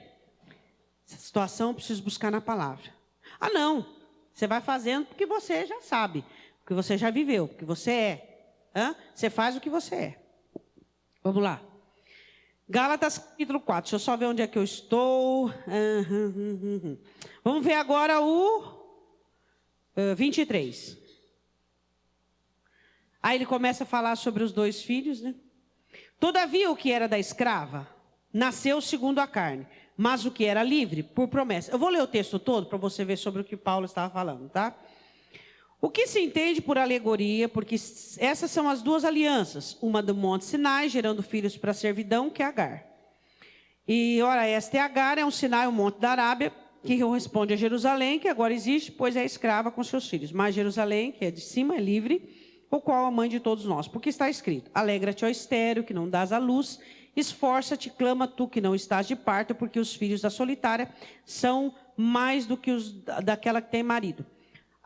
Essa situação eu preciso buscar na palavra. Ah, não. Você vai fazendo porque você já sabe. Porque você já viveu. Porque você é. Você faz o que você é. Vamos lá. Gálatas capítulo 4, deixa eu só ver onde é que eu estou. Vamos ver agora o 23. Aí ele começa a falar sobre os 2 filhos, né? Todavia o que era da escrava, nasceu segundo a carne. Mas o que era livre, por promessa. Eu vou ler o texto todo para você ver sobre o que Paulo estava falando, tá? O que se entende por alegoria, porque essas são as 2 alianças, uma do Monte Sinai, gerando filhos para a servidão, que é Agar. E, ora, esta é Agar, é um Sinai, um monte da Arábia, que corresponde a Jerusalém, que agora existe, pois é escrava com seus filhos. Mas Jerusalém, que é de cima, é livre, o qual é a mãe de todos nós. Porque está escrito, alegra-te, ó estéril, que não dás à luz, esforça-te, clama tu, que não estás de parto, porque os filhos da solitária são mais do que os daquela que tem marido.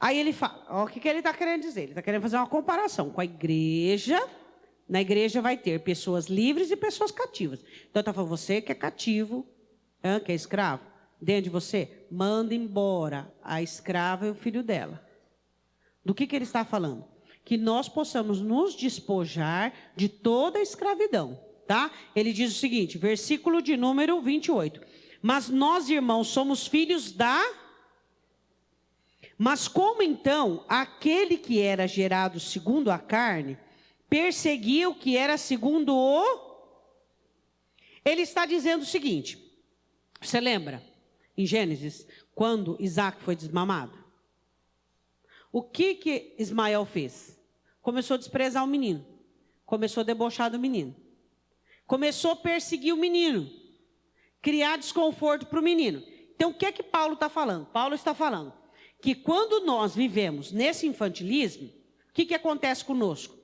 Aí ele fala, ó, o que ele está querendo dizer? Ele está querendo fazer uma comparação com a igreja. Na igreja vai ter pessoas livres e pessoas cativas. Então está falando, você que é cativo, que é escravo, dentro de você, manda embora a escrava e o filho dela. Do que ele está falando? Que nós possamos nos despojar de toda a escravidão, tá? Ele diz o seguinte, versículo de número 28. Mas nós, irmãos, somos filhos da... Mas como então aquele que era gerado segundo a carne perseguia o que era segundo o... Ele está dizendo o seguinte, você lembra, em Gênesis, quando Isaac foi desmamado? O que Ismael fez? Começou a desprezar o menino, começou a debochar do menino, começou a perseguir o menino, criar desconforto para o menino. Então, o que é que Paulo está falando? Paulo está falando que quando nós vivemos nesse infantilismo, o que acontece conosco?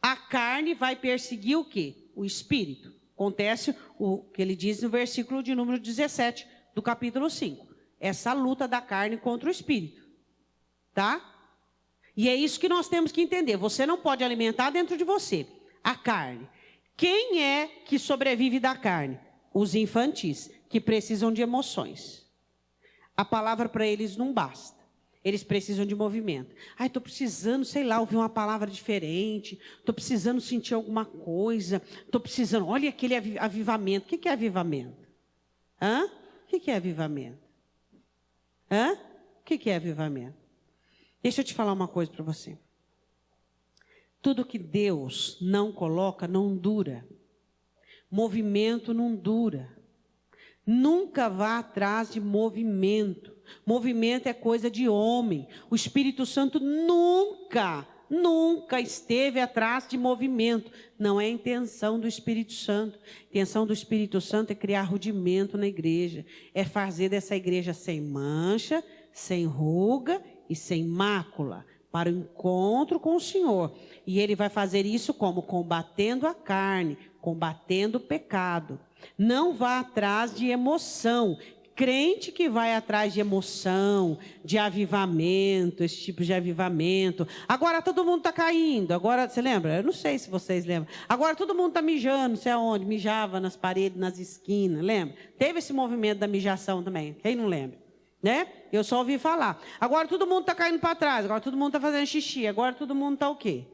A carne vai perseguir o quê? O espírito. Acontece o que ele diz no versículo de número 17 do capítulo 5. Essa luta da carne contra o espírito. Tá? E é isso que nós temos que entender. Você não pode alimentar dentro de você a carne. Quem é que sobrevive da carne? Os infantis, que precisam de emoções. A palavra para eles não basta. Eles precisam de movimento. Ai, estou precisando, sei lá, ouvir uma palavra diferente. Estou precisando sentir alguma coisa. Estou precisando, olha aquele avivamento. O que é avivamento? Hã? O que é avivamento? Hã? O que é avivamento? Deixa eu te falar uma coisa para você. Tudo que Deus não coloca, não dura. Movimento não dura. Nunca vá atrás de movimento. Movimento é coisa de homem. O Espírito Santo nunca esteve atrás de movimento. Não é a intenção do Espírito Santo. A intenção do Espírito Santo é criar rudimento na igreja. É fazer dessa igreja sem mancha, sem ruga e sem mácula, para o encontro com o Senhor. E Ele vai fazer isso como? Combatendo a carne, combatendo o pecado. Não vá atrás de emoção. Crente que vai atrás de emoção, de avivamento, esse tipo de avivamento. Agora todo mundo está caindo. Agora, você lembra? Eu não sei se vocês lembram. Agora todo mundo está mijando, não sei aonde. Mijava nas paredes, nas esquinas, lembra? Teve esse movimento da mijação também. Quem não lembra? Né? Eu só ouvi falar. Agora todo mundo está caindo para trás. Agora todo mundo está fazendo xixi. Agora todo mundo está o quê?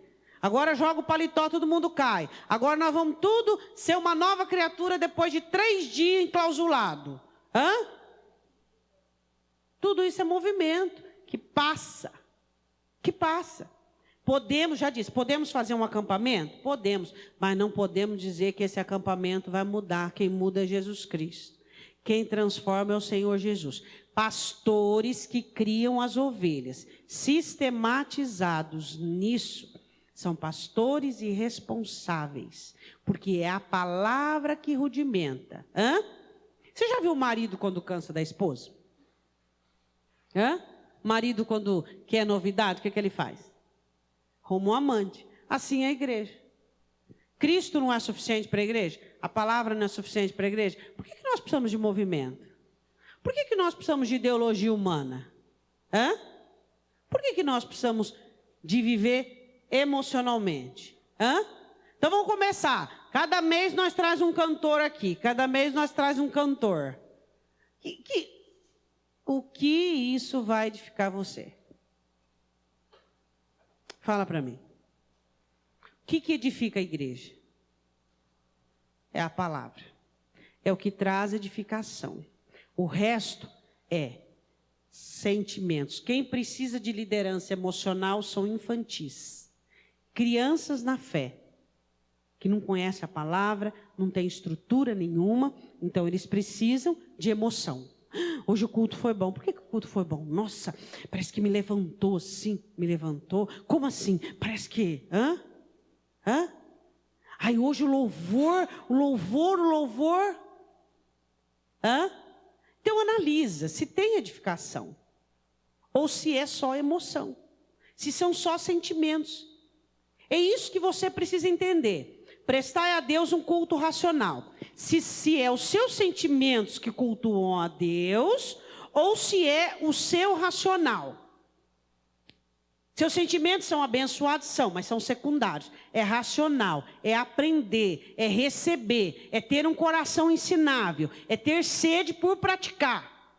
Agora joga o paletó, todo mundo cai. Agora nós vamos tudo ser uma nova criatura depois de 3 dias enclausulado. Hã? Tudo isso é movimento que passa. Que passa. Podemos, já disse, podemos fazer um acampamento? Podemos. Mas não podemos dizer que esse acampamento vai mudar. Quem muda é Jesus Cristo. Quem transforma é o Senhor Jesus. Pastores que criam as ovelhas, sistematizados nisso, são pastores irresponsáveis, porque é a palavra que rudimenta. Hã? Você já viu o marido quando cansa da esposa? Hã? Marido quando quer novidade, o que ele faz? Arruma um amante. Assim é a igreja. Cristo não é suficiente para a igreja? A palavra não é suficiente para a igreja? Por que nós precisamos de movimento? Por que nós precisamos de ideologia humana? Hã? Por que nós precisamos de viver emocionalmente? Hã? Então vamos começar. Cada mês nós traz um cantor aqui. Cada mês nós traz um cantor. O que isso vai edificar você? Fala para mim. O que edifica a igreja? É a palavra. É o que traz edificação. O resto é sentimentos. Quem precisa de liderança emocional são infantis. Crianças na fé, que não conhecem a palavra, não tem estrutura nenhuma, então eles precisam de emoção. Hoje o culto foi bom. Por que o culto foi bom? Nossa, parece que me levantou assim. Me levantou. Como assim? Parece que... Hã? Aí hoje o louvor. Hã? Então analisa se tem edificação. Ou se é só emoção. Se são só sentimentos. É isso que você precisa entender. Prestar a Deus um culto racional. Se é os seus sentimentos que cultuam a Deus, ou se é o seu racional. Seus sentimentos são abençoados? São, mas são secundários. É racional, é aprender, é receber, é ter um coração ensinável, é ter sede por praticar.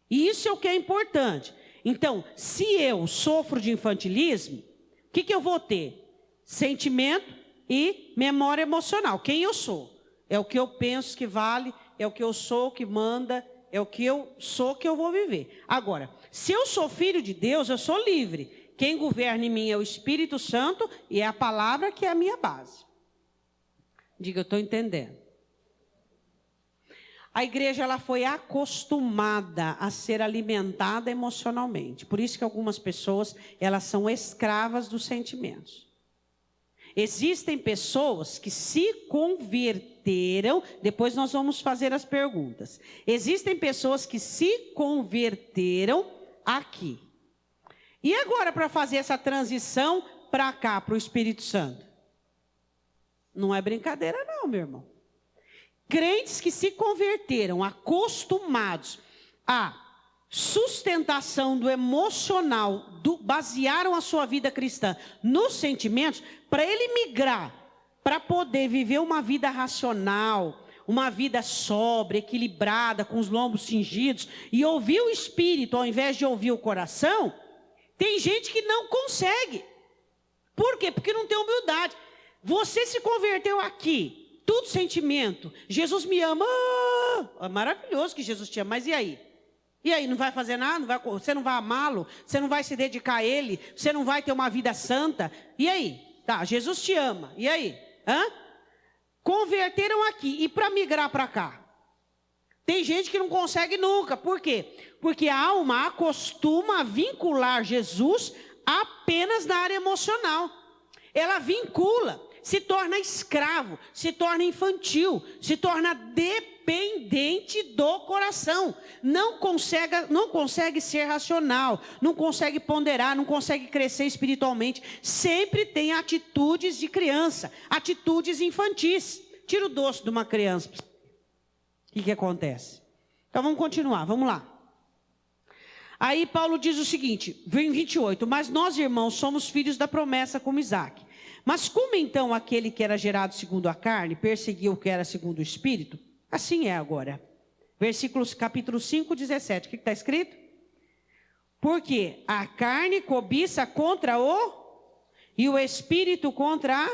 E isso é o que é importante. Então, se eu sofro de infantilismo, o que eu vou ter? Sentimento e memória emocional. Quem eu sou? É o que eu penso que vale, é o que eu sou que manda, é o que eu sou que eu vou viver. Agora, se eu sou filho de Deus, eu sou livre. Quem governa em mim é o Espírito Santo e é a palavra que é a minha base. Diga, eu estou entendendo. A igreja ela foi acostumada a ser alimentada emocionalmente. Por isso que algumas pessoas elas são escravas dos sentimentos. Existem pessoas que se converteram, depois nós vamos fazer as perguntas. Existem pessoas que se converteram aqui. E agora para fazer essa transição para cá, para o Espírito Santo? Não é brincadeira não, meu irmão. Crentes que se converteram, acostumados à sustentação do emocional, basearam a sua vida cristã nos sentimentos, para ele migrar, para poder viver uma vida racional, uma vida sóbria, equilibrada, com os lombos cingidos, e ouvir o Espírito ao invés de ouvir o coração, tem gente que não consegue. Por quê? Porque não tem humildade. Você se converteu aqui, tudo sentimento. Jesus me ama. É maravilhoso que Jesus te ama, mas e aí? E aí, não vai fazer nada? Você não vai amá-lo? Você não vai se dedicar a ele? Você não vai ter uma vida santa? E aí? Tá, Jesus te ama. E aí? Converteram aqui. E para migrar para cá? Tem gente que não consegue nunca. Por quê? Porque a alma acostuma a vincular Jesus apenas na área emocional. Ela vincula, se torna escravo, se torna infantil, se torna dependente do coração. Não consegue ser racional, não consegue ponderar, não consegue crescer espiritualmente. Sempre tem atitudes de criança, atitudes infantis. Tira o doce de uma criança. O que acontece? Então vamos continuar, vamos lá. Aí Paulo diz o seguinte, em 28, mas nós, irmãos, somos filhos da promessa como Isaque. Mas como então aquele que era gerado segundo a carne perseguiu o que era segundo o Espírito? Assim é agora. Versículos, capítulo 5, 17. O que está escrito? Porque a carne cobiça contra e o Espírito contra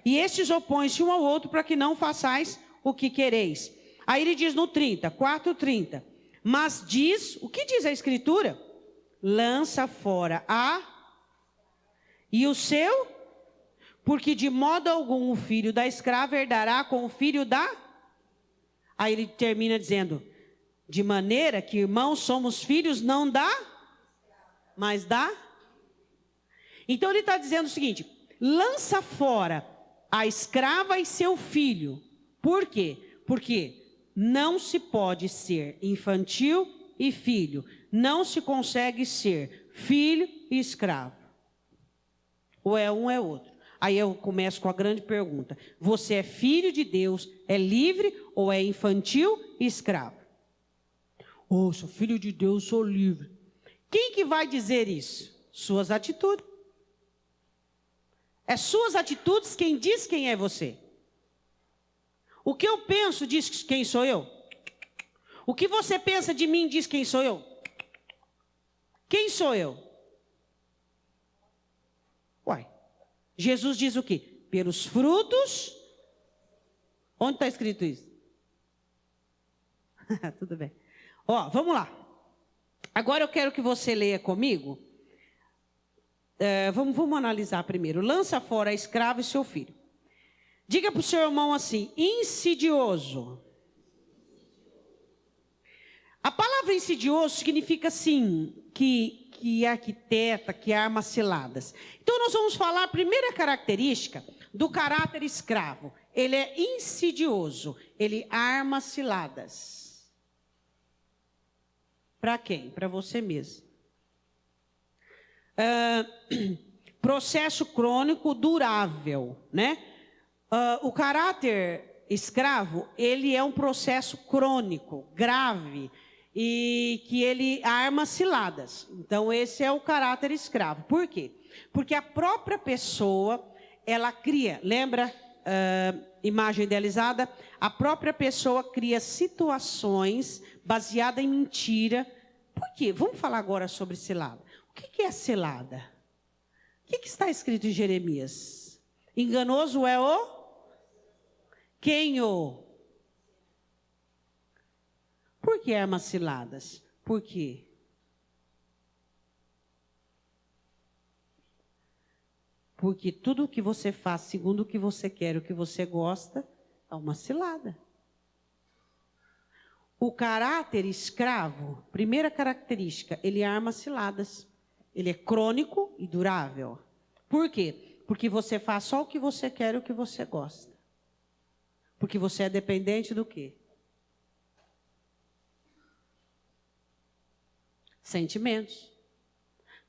e estes opõem-se um ao outro para que não façais o que quereis. Aí ele diz no 30, 4:30. Mas diz, o que diz a Escritura? Lança fora e o seu, porque de modo algum o filho da escrava herdará com o filho da... Aí ele termina dizendo, de maneira que irmãos somos filhos não da, mas da... Então ele está dizendo o seguinte, lança fora a escrava e seu filho. Por quê? Porque não se pode ser infantil e filho. Não se consegue ser filho e escravo. Ou é um ou é outro. Aí eu começo com a grande pergunta. Você é filho de Deus, é livre ou é infantil e escravo? Oh, sou filho de Deus, sou livre. Quem que vai dizer isso? Suas atitudes. É suas atitudes quem diz quem é você. O que eu penso diz quem sou eu. O que você pensa de mim diz quem sou eu. Quem sou eu? Uai, Jesus diz o quê? Pelos frutos. Onde está escrito isso? Tudo bem. Ó, vamos lá. Agora eu quero que você leia comigo. Vamos analisar primeiro. Lança fora a escrava e seu filho. Diga para o seu irmão assim, insidioso. A palavra insidioso significa assim, que arquiteta, que arma ciladas. Então nós vamos falar a primeira característica do caráter escravo. Ele é insidioso, ele arma ciladas. Para quem? Para você mesmo. Processo crônico durável, né? O caráter escravo, ele é um processo crônico, grave, e que ele arma ciladas. Então, esse é o caráter escravo. Por quê? Porque a própria pessoa, ela cria, lembra, imagem idealizada? A própria pessoa cria situações baseadas em mentira. Por quê? Vamos falar agora sobre cilada. O que é cilada? O que está escrito em Jeremias? Enganoso é o... Quem o... Por que armas ciladas? Por quê? Porque tudo o que você faz segundo o que você quer, o que você gosta, é uma cilada. O caráter escravo, primeira característica, ele arma ciladas. Ele é crônico e durável. Por quê? Porque você faz só o que você quer e o que você gosta. Porque você é dependente do quê? Sentimentos.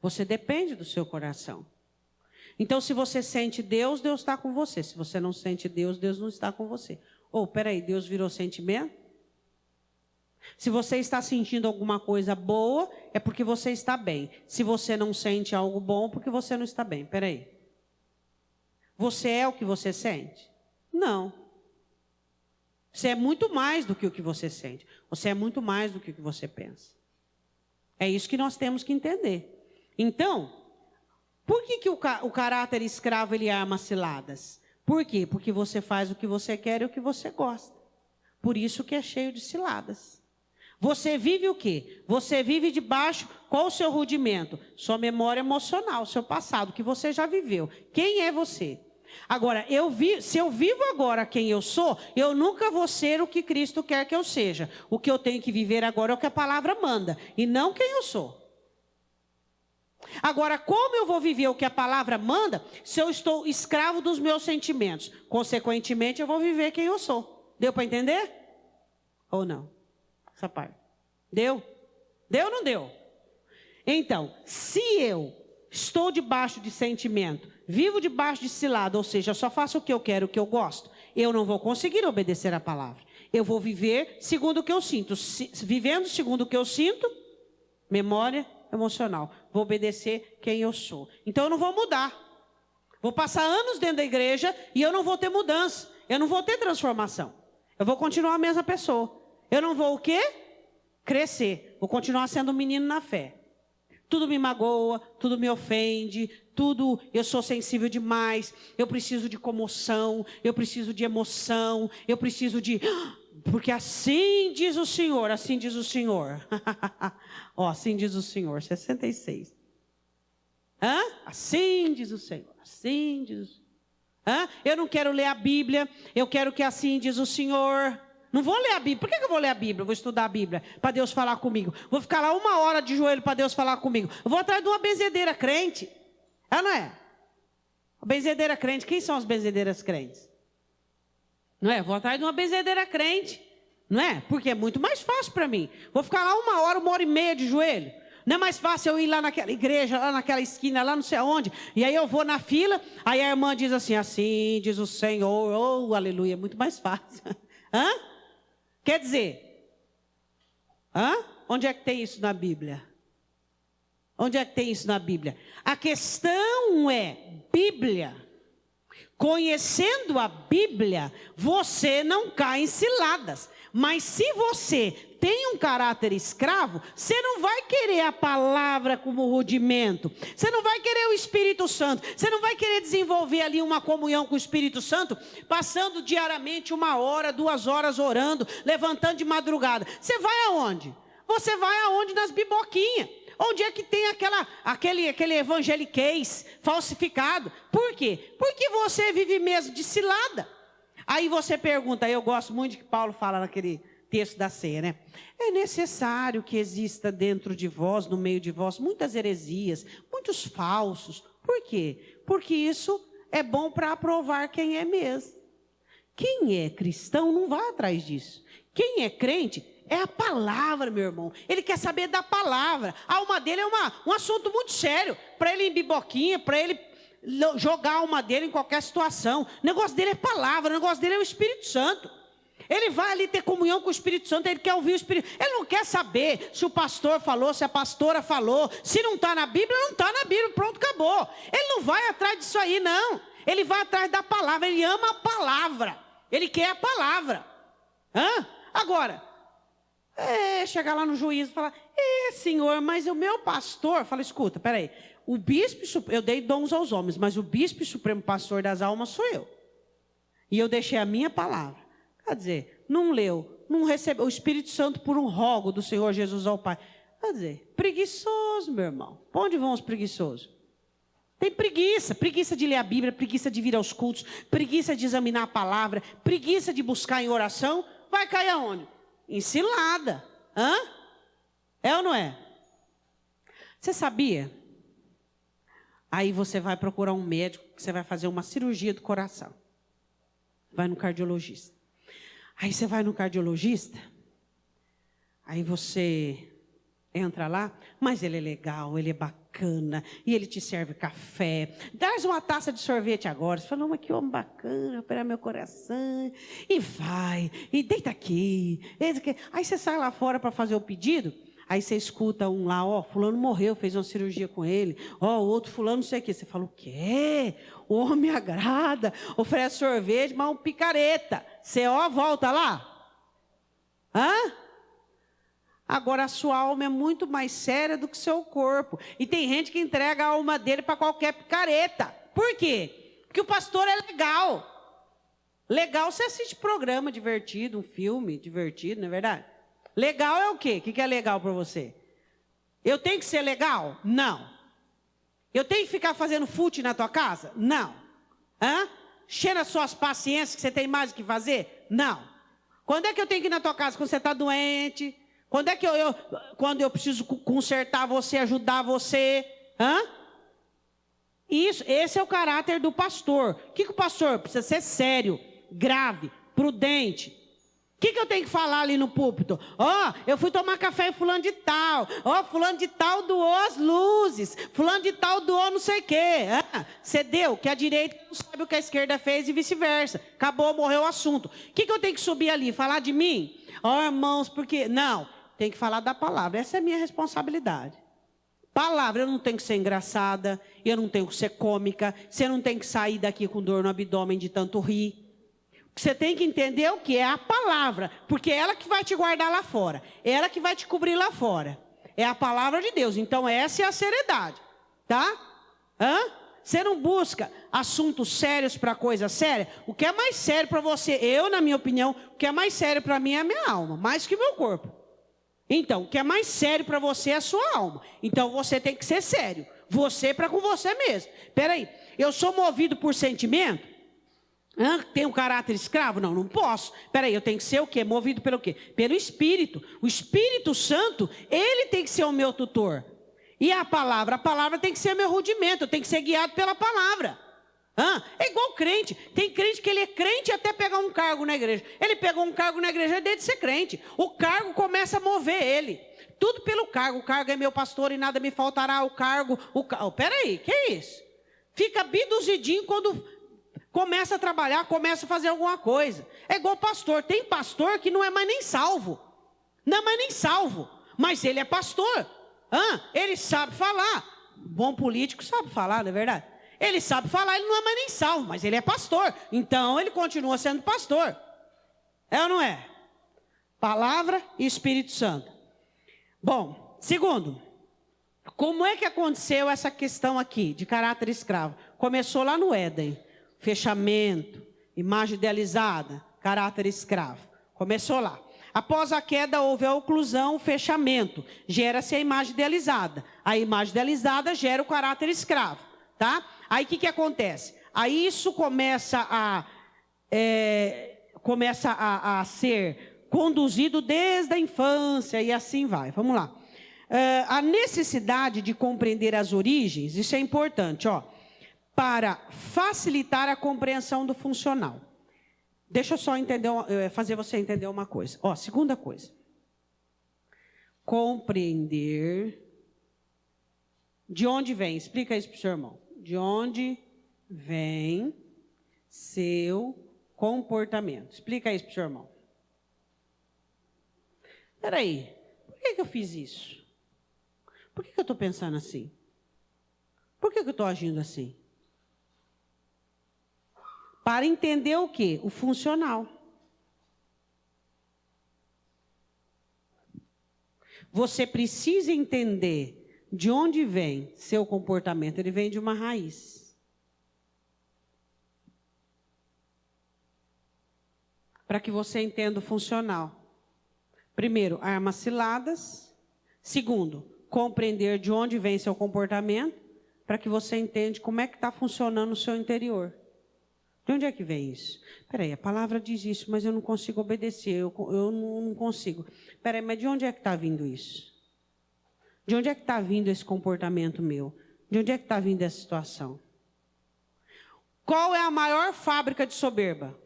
Você depende do seu coração. Então, se você sente Deus, Deus está com você. Se você não sente Deus, Deus não está com você. Ou, peraí, Deus virou sentimento? Se você está sentindo alguma coisa boa, é porque você está bem. Se você não sente algo bom, porque você não está bem. Peraí. Você é o que você sente? Não. Você é muito mais do que o que você sente. Você é muito mais do que o que você pensa. É isso que nós temos que entender. Então, por que o caráter escravo ele arma ciladas? Por quê? Porque você faz o que você quer e o que você gosta. Por isso que é cheio de ciladas. Você vive o quê? Você vive debaixo, qual o seu rudimento? Sua memória emocional, seu passado, que você já viveu. Quem é você? Agora, se eu vivo agora quem eu sou, eu nunca vou ser o que Cristo quer que eu seja. O que eu tenho que viver agora é o que a palavra manda, e não quem eu sou. Agora, como eu vou viver o que a palavra manda, se eu estou escravo dos meus sentimentos? Consequentemente, eu vou viver quem eu sou. Deu para entender? Ou não? Essa parte. Deu? Deu ou não deu? Então, se eu estou debaixo de sentimento, vivo debaixo de cilada, ou seja, eu só faço o que eu quero, o que eu gosto, eu não vou conseguir obedecer a palavra. Eu vou viver segundo o que eu sinto. Vivendo segundo o que eu sinto, memória emocional. Vou obedecer quem eu sou. Então eu não vou mudar. Vou passar anos dentro da igreja e eu não vou ter mudança. Eu não vou ter transformação. Eu vou continuar a mesma pessoa. Eu não vou o quê? Crescer. Vou continuar sendo um menino na fé. Tudo me magoa, tudo me ofende, tudo, eu sou sensível demais, eu preciso de comoção, eu preciso de emoção, eu preciso de... Porque assim diz o Senhor, assim diz o Senhor. Ó, assim diz o Senhor, 66. Hã? Assim diz o Senhor, assim diz o Senhor. Hã? Eu não quero ler a Bíblia, eu quero que assim diz o Senhor. Não vou ler a Bíblia. Por que eu vou ler a Bíblia? Eu vou estudar a Bíblia para Deus falar comigo. Vou ficar lá 1 hora de joelho para Deus falar comigo. Eu vou atrás de uma benzedeira crente. É ou não é? A benzedeira crente. Quem são as benzedeiras crentes? Não é? Vou atrás de uma benzedeira crente. Não é? Porque é muito mais fácil para mim. Vou ficar lá 1 hora, 1h30 de joelho. Não é mais fácil eu ir lá naquela igreja, lá naquela esquina, lá não sei aonde. E aí eu vou na fila, aí a irmã diz assim, assim diz o Senhor. Oh, aleluia. É muito mais fácil. Hã? Quer dizer, onde é que tem isso na Bíblia? Onde é que tem isso na Bíblia? A questão é, Bíblia. Conhecendo a Bíblia, você não cai em ciladas. Mas se você tem um caráter escravo, você não vai querer a palavra como rudimento. Você não vai querer o Espírito Santo. Você não vai querer desenvolver ali uma comunhão com o Espírito Santo, passando diariamente 1 hora, 2 horas orando, levantando de madrugada. Você vai aonde? Você vai aonde? Nas biboquinhas. Onde é que tem aquele evangeliquez falsificado? Por quê? Porque você vive mesmo de cilada. Aí você pergunta, eu gosto muito de que Paulo fala naquele texto da ceia, né? É necessário que exista dentro de vós, no meio de vós, muitas heresias, muitos falsos. Por quê? Porque isso é bom para aprovar quem é mesmo. Quem é cristão não vai atrás disso. Quem é crente é a palavra, meu irmão. Ele quer saber da palavra. A alma dele é um assunto muito sério. Para ele ir em biboquinha, para ele jogar a alma dele em qualquer situação. O negócio dele é palavra, o negócio dele é o Espírito Santo. Ele vai ali ter comunhão com o Espírito Santo, ele quer ouvir o Espírito. Ele não quer saber se o pastor falou, se a pastora falou. Se não está na Bíblia, não está na Bíblia, pronto, acabou. Ele não vai atrás disso aí, não. Ele vai atrás da palavra, ele ama a palavra. Ele quer a palavra. Agora, chegar lá no juízo e falar, senhor, mas o meu pastor... Fala, escuta, peraí. O bispo, eu dei dons aos homens, mas o bispo e supremo pastor das almas sou eu. E eu deixei a minha palavra. Quer dizer, não leu, não recebeu o Espírito Santo por um rogo do Senhor Jesus ao Pai. Quer dizer, preguiçoso, meu irmão. Para onde vão os preguiçosos? Tem preguiça, preguiça de ler a Bíblia, preguiça de vir aos cultos, preguiça de examinar a palavra, preguiça de buscar em oração, vai cair aonde? Em cilada. Hã? É ou não é? Você sabia? Aí você vai procurar um médico, que você vai fazer uma cirurgia do coração. Vai no cardiologista. Aí você vai no cardiologista, aí você entra lá, mas ele é legal, ele é bacana, e ele te serve café. Dá uma taça de sorvete agora. Você fala, não, mas que homem bacana, operar meu coração. E vai, e deita aqui. Aí você sai lá fora para fazer o pedido, aí você escuta um lá, ó, fulano morreu, fez uma cirurgia com ele. Ó, o outro fulano não sei o quê. Você fala, o quê? O homem agrada, oferece sorvete, mas um picareta. Você, ó, volta lá. Hã? Agora, a sua alma é muito mais séria do que seu corpo. E tem gente que entrega a alma dele para qualquer picareta. Por quê? Porque o pastor é legal. Legal, você assiste programa divertido, um filme divertido, não é verdade? Legal é o quê? O que é legal para você? Eu tenho que ser legal? Não. Eu tenho que ficar fazendo fute na tua casa? Não. Hã? Cheira as suas paciências que você tem mais o que fazer? Não. Quando é que eu tenho que ir na tua casa? Quando você está doente? Quando é que quando eu preciso consertar você, ajudar você? Hã? Isso, esse é o caráter do pastor. O que o pastor precisa ser? Sério, grave, prudente. O que eu tenho que falar ali no púlpito? Ó, eu fui tomar café em fulano de tal. Ó, fulano de tal doou as luzes. Fulano de tal doou não sei o quê. Você deu, que a direita não sabe o que a esquerda fez e vice-versa. Acabou, morreu o assunto. O que eu tenho que subir ali? Falar de mim? Ó, irmãos, porque... Não, tem que falar da palavra. Essa é a minha responsabilidade. Palavra, eu não tenho que ser engraçada. Eu não tenho que ser cômica. Você não tem que sair daqui com dor no abdômen de tanto rir. Você tem que entender o que é a palavra, porque é ela que vai te guardar lá fora, é ela que vai te cobrir lá fora. É a palavra de Deus, então essa é a seriedade, tá? Você não busca assuntos sérios para coisa séria? O que é mais sério para você, na minha opinião, o que é mais sério para mim é a minha alma, mais que o meu corpo. Então, o que é mais sério para você é a sua alma. Então, você tem que ser sério, você para com você mesmo. Espera aí, eu sou movido por sentimento? Tem um caráter escravo? Não, não posso. Espera aí, eu tenho que ser o quê? Movido pelo quê? Pelo Espírito. O Espírito Santo, ele tem que ser o meu tutor. E a palavra tem que ser meu rudimento, eu tenho que ser guiado pela palavra. É igual crente. Tem crente que ele é crente até pegar um cargo na igreja. Ele pegou um cargo na igreja desde ser crente. O cargo começa a mover ele. Tudo pelo cargo. O cargo é meu pastor e nada me faltará. O cargo... Espera aí, que é isso? Fica biduzidinho quando... começa a trabalhar, começa a fazer alguma coisa. É igual pastor. Tem pastor que não é mais nem salvo. Não é mais nem salvo. Mas ele é pastor. Ele sabe falar. Bom político sabe falar, não é verdade? Ele sabe falar, ele não é mais nem salvo, mas ele é pastor. Então ele continua sendo pastor. É ou não é? Palavra e Espírito Santo. Bom, segundo, como é que aconteceu essa questão aqui de caráter escravo? Começou lá no Éden. Fechamento, imagem idealizada, caráter escravo. Começou lá. Após a queda houve a oclusão, o fechamento. Gera-se a imagem idealizada. A imagem idealizada gera o caráter escravo. Tá? Aí o que acontece? Aí isso começa a ser conduzido desde a infância e assim vai. Vamos lá. A necessidade de compreender as origens, isso é importante, ó. Para facilitar a compreensão do funcional. Deixa eu só fazer você entender uma coisa. Segunda coisa. Compreender de onde vem. Explica isso para o seu irmão. De onde vem seu comportamento. Explica isso para o seu irmão. Espera aí. Por que eu fiz isso? Por que eu estou pensando assim? Por que eu estou agindo assim? Para entender o quê? O funcional. Você precisa entender de onde vem seu comportamento. Ele vem de uma raiz. Para que você entenda o funcional. Primeiro, armas ciladas. Segundo, compreender de onde vem seu comportamento. para que você entenda como é que está funcionando o seu interior. De onde é que vem isso? Peraí, a palavra diz isso, mas eu não consigo obedecer, eu não consigo. Peraí, mas de onde é que está vindo isso? De onde é que está vindo esse comportamento meu? De onde é que está vindo essa situação? Qual é a maior fábrica de soberba?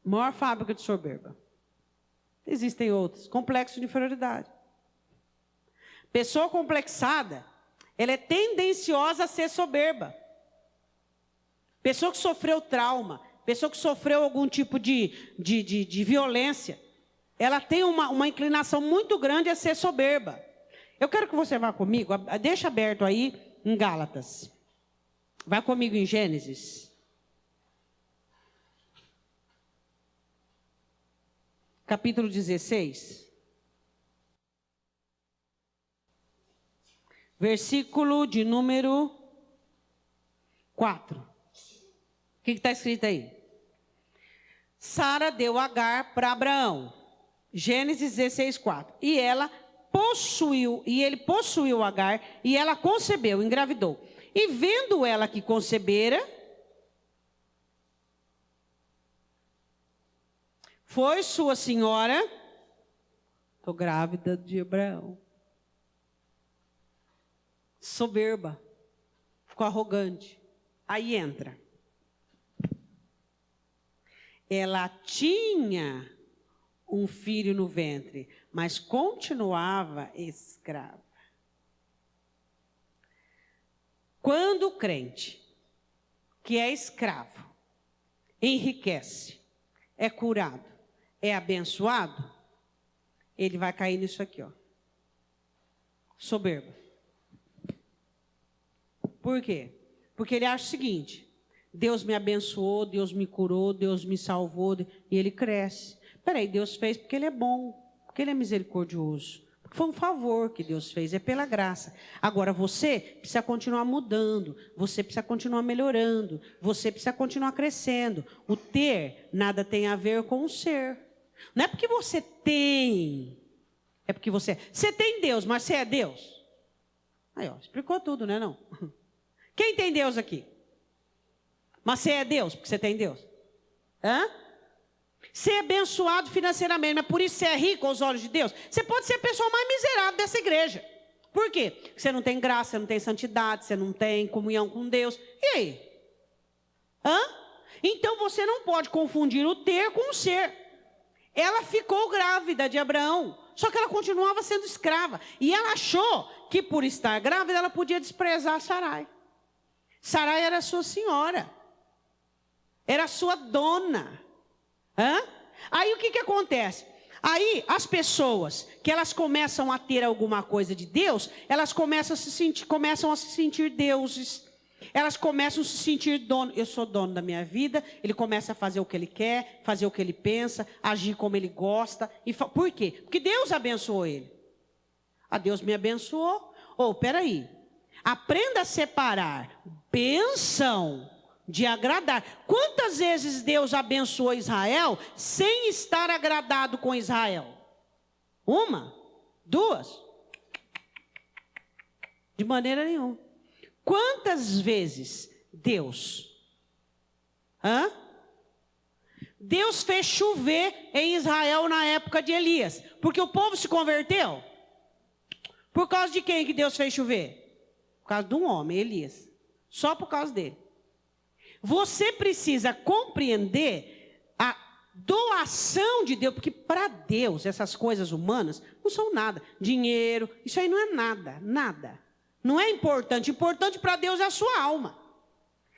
Maior fábrica de soberba. Existem outras. Complexo de inferioridade. Pessoa complexada, ela é tendenciosa a ser soberba. Pessoa que sofreu trauma, pessoa que sofreu algum tipo de violência, ela tem uma inclinação muito grande a ser soberba. Eu quero que você vá comigo, deixa aberto aí em Gálatas. Vai comigo em Gênesis. Capítulo 16. Versículo de número 4. O que está escrito aí? Sara deu Agar para Abraão. Gênesis 16, 4. E ele possuiu Agar, e ela concebeu, engravidou. E vendo ela que concebera, foi sua senhora, estou grávida de Abraão. Soberba, ficou arrogante. Aí entra. Ela tinha um filho no ventre, mas continuava escrava. Quando o crente, que é escravo, enriquece, é curado, é abençoado, ele vai cair nisso aqui, ó. Soberba. Por quê? Porque ele acha o seguinte: Deus me abençoou, Deus me curou, Deus me salvou, e ele cresce. Peraí, Deus fez porque ele é bom, porque ele é misericordioso. Porque foi um favor que Deus fez, é pela graça. Agora você precisa continuar mudando, você precisa continuar melhorando, você precisa continuar crescendo. O ter nada tem a ver com o ser. Não é porque você tem, é porque você tem Deus, mas você é Deus. Aí, ó, explicou tudo, né, não? Quem tem Deus aqui? Mas você é Deus, porque você tem Deus. Hã? Você é abençoado financeiramente, mas por isso você é rico aos olhos de Deus. Você pode ser a pessoa mais miserável dessa igreja. Por quê? Porque você não tem graça, você não tem santidade, você não tem comunhão com Deus. E aí? Hã? Então você não pode confundir o ter com o ser. Ela ficou grávida de Abraão, só que ela continuava sendo escrava. E ela achou que por estar grávida ela podia desprezar Sarai. Sarai era sua senhora. Era sua dona. Hã? Aí o que acontece? Aí as pessoas que elas começam a ter alguma coisa de Deus, elas começam a se sentir deuses. Elas começam a se sentir dono. Eu sou dono da minha vida. Ele começa a fazer o que ele quer, fazer o que ele pensa, agir como ele gosta. Por quê? Porque Deus abençoou ele. Ah, Deus me abençoou. Peraí. Aprenda a separar bênção de agradar. Quantas vezes Deus abençoou Israel sem estar agradado com Israel? 1, 2. De maneira nenhuma. Quantas vezes Deus fez chover em Israel na época de Elias? Porque o povo se converteu. Por causa de quem que Deus fez chover? Por causa de um homem, Elias. Só por causa dele. Você precisa compreender a doação de Deus, porque para Deus essas coisas humanas não são nada. Dinheiro, isso aí não é nada, nada. Não é importante. Importante para Deus é a sua alma.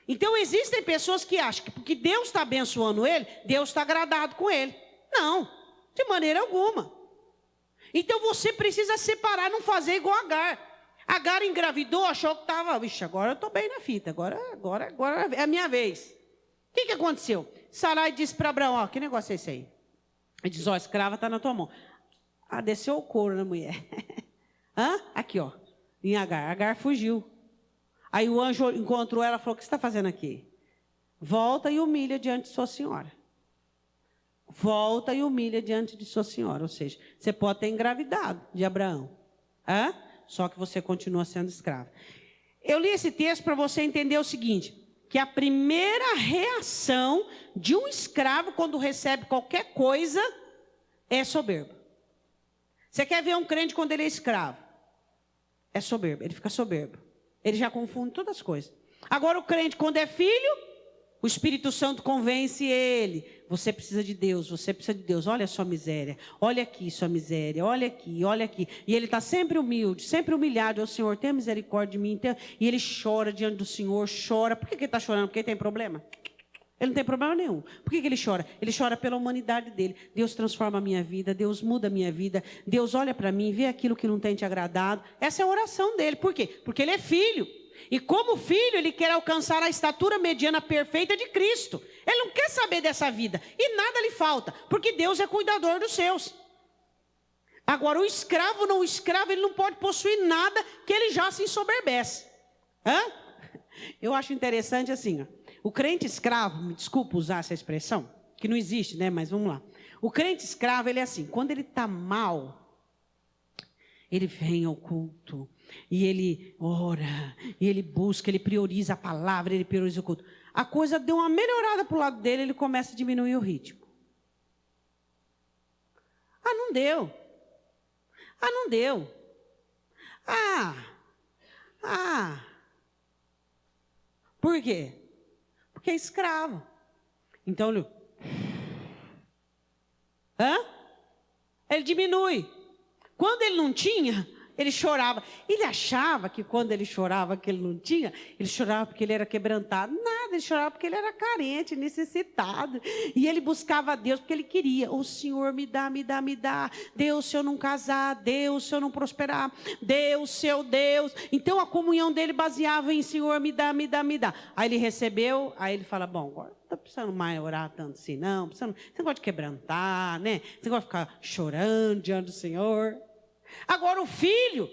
Então existem pessoas que acham que porque Deus está abençoando ele, Deus está agradado com ele. Não, de maneira alguma. Então você precisa separar, não fazer igual Agar. Agar engravidou, achou que estava, vixe, agora eu estou bem na fita, agora é a minha vez. O que aconteceu? Sarai disse para Abraão, ó, que negócio é esse aí? Ele diz, ó, a escrava está na tua mão. Ah, desceu o couro na mulher. Aqui, ó, em Agar. Agar fugiu. Aí o anjo encontrou ela e falou, o que você está fazendo aqui? Volta e humilha diante de sua senhora. volta e humilha diante de sua senhora. Ou seja, você pode ter engravidado de Abraão, só que você continua sendo escravo. Eu li esse texto para você entender o seguinte, que a primeira reação de um escravo quando recebe qualquer coisa é soberba. Você quer ver um crente quando ele é escravo? É soberbo, ele fica soberbo. Ele já confunde todas as coisas. Agora o crente quando é filho, o Espírito Santo convence ele. Você precisa de Deus, você precisa de Deus. Olha a sua miséria, olha aqui sua miséria, olha aqui, olha aqui. E ele está sempre humilde, sempre humilhado. O Senhor, tenha misericórdia de mim. E ele chora diante do Senhor, chora. Por que ele está chorando? Porque ele tem problema? Ele não tem problema nenhum. Por que ele chora? Ele chora pela humanidade dele. Deus transforma a minha vida, Deus muda a minha vida. Deus olha para mim, vê aquilo que não tem te agradado. Essa é a oração dele. Por quê? Porque ele é filho. E como filho, ele quer alcançar a estatura mediana perfeita de Cristo. Ele não quer saber dessa vida. E nada lhe falta, porque Deus é cuidador dos seus. Agora, o escravo, ele não pode possuir nada que ele já se ensoberbece. Eu acho interessante assim, o crente escravo, me desculpa usar essa expressão, que não existe, né? Mas vamos lá. O crente escravo, ele é assim, quando ele está mal, ele vem ao culto. E ele ora, e ele busca, ele prioriza a palavra, ele prioriza o culto. A coisa deu uma melhorada para o lado dele, ele começa a diminuir o ritmo. Não deu. Não deu. Por quê? Porque é escravo. Então ele diminui. Quando ele não tinha, ele chorava. Ele achava que quando ele chorava que ele não tinha, ele chorava porque ele era quebrantado. Nada, ele chorava porque ele era carente, necessitado. E ele buscava a Deus porque ele queria. O Senhor me dá, me dá, me dá. Deus, se eu não casar. Deus, se eu não prosperar. Deus, seu Deus. Então a comunhão dele baseava em Senhor, me dá, me dá, me dá. Aí ele recebeu, aí ele fala, bom, agora não estou precisando mais orar tanto assim, não. Você não gosta de quebrantar, né? Você gosta de ficar chorando diante do Senhor. Agora o filho,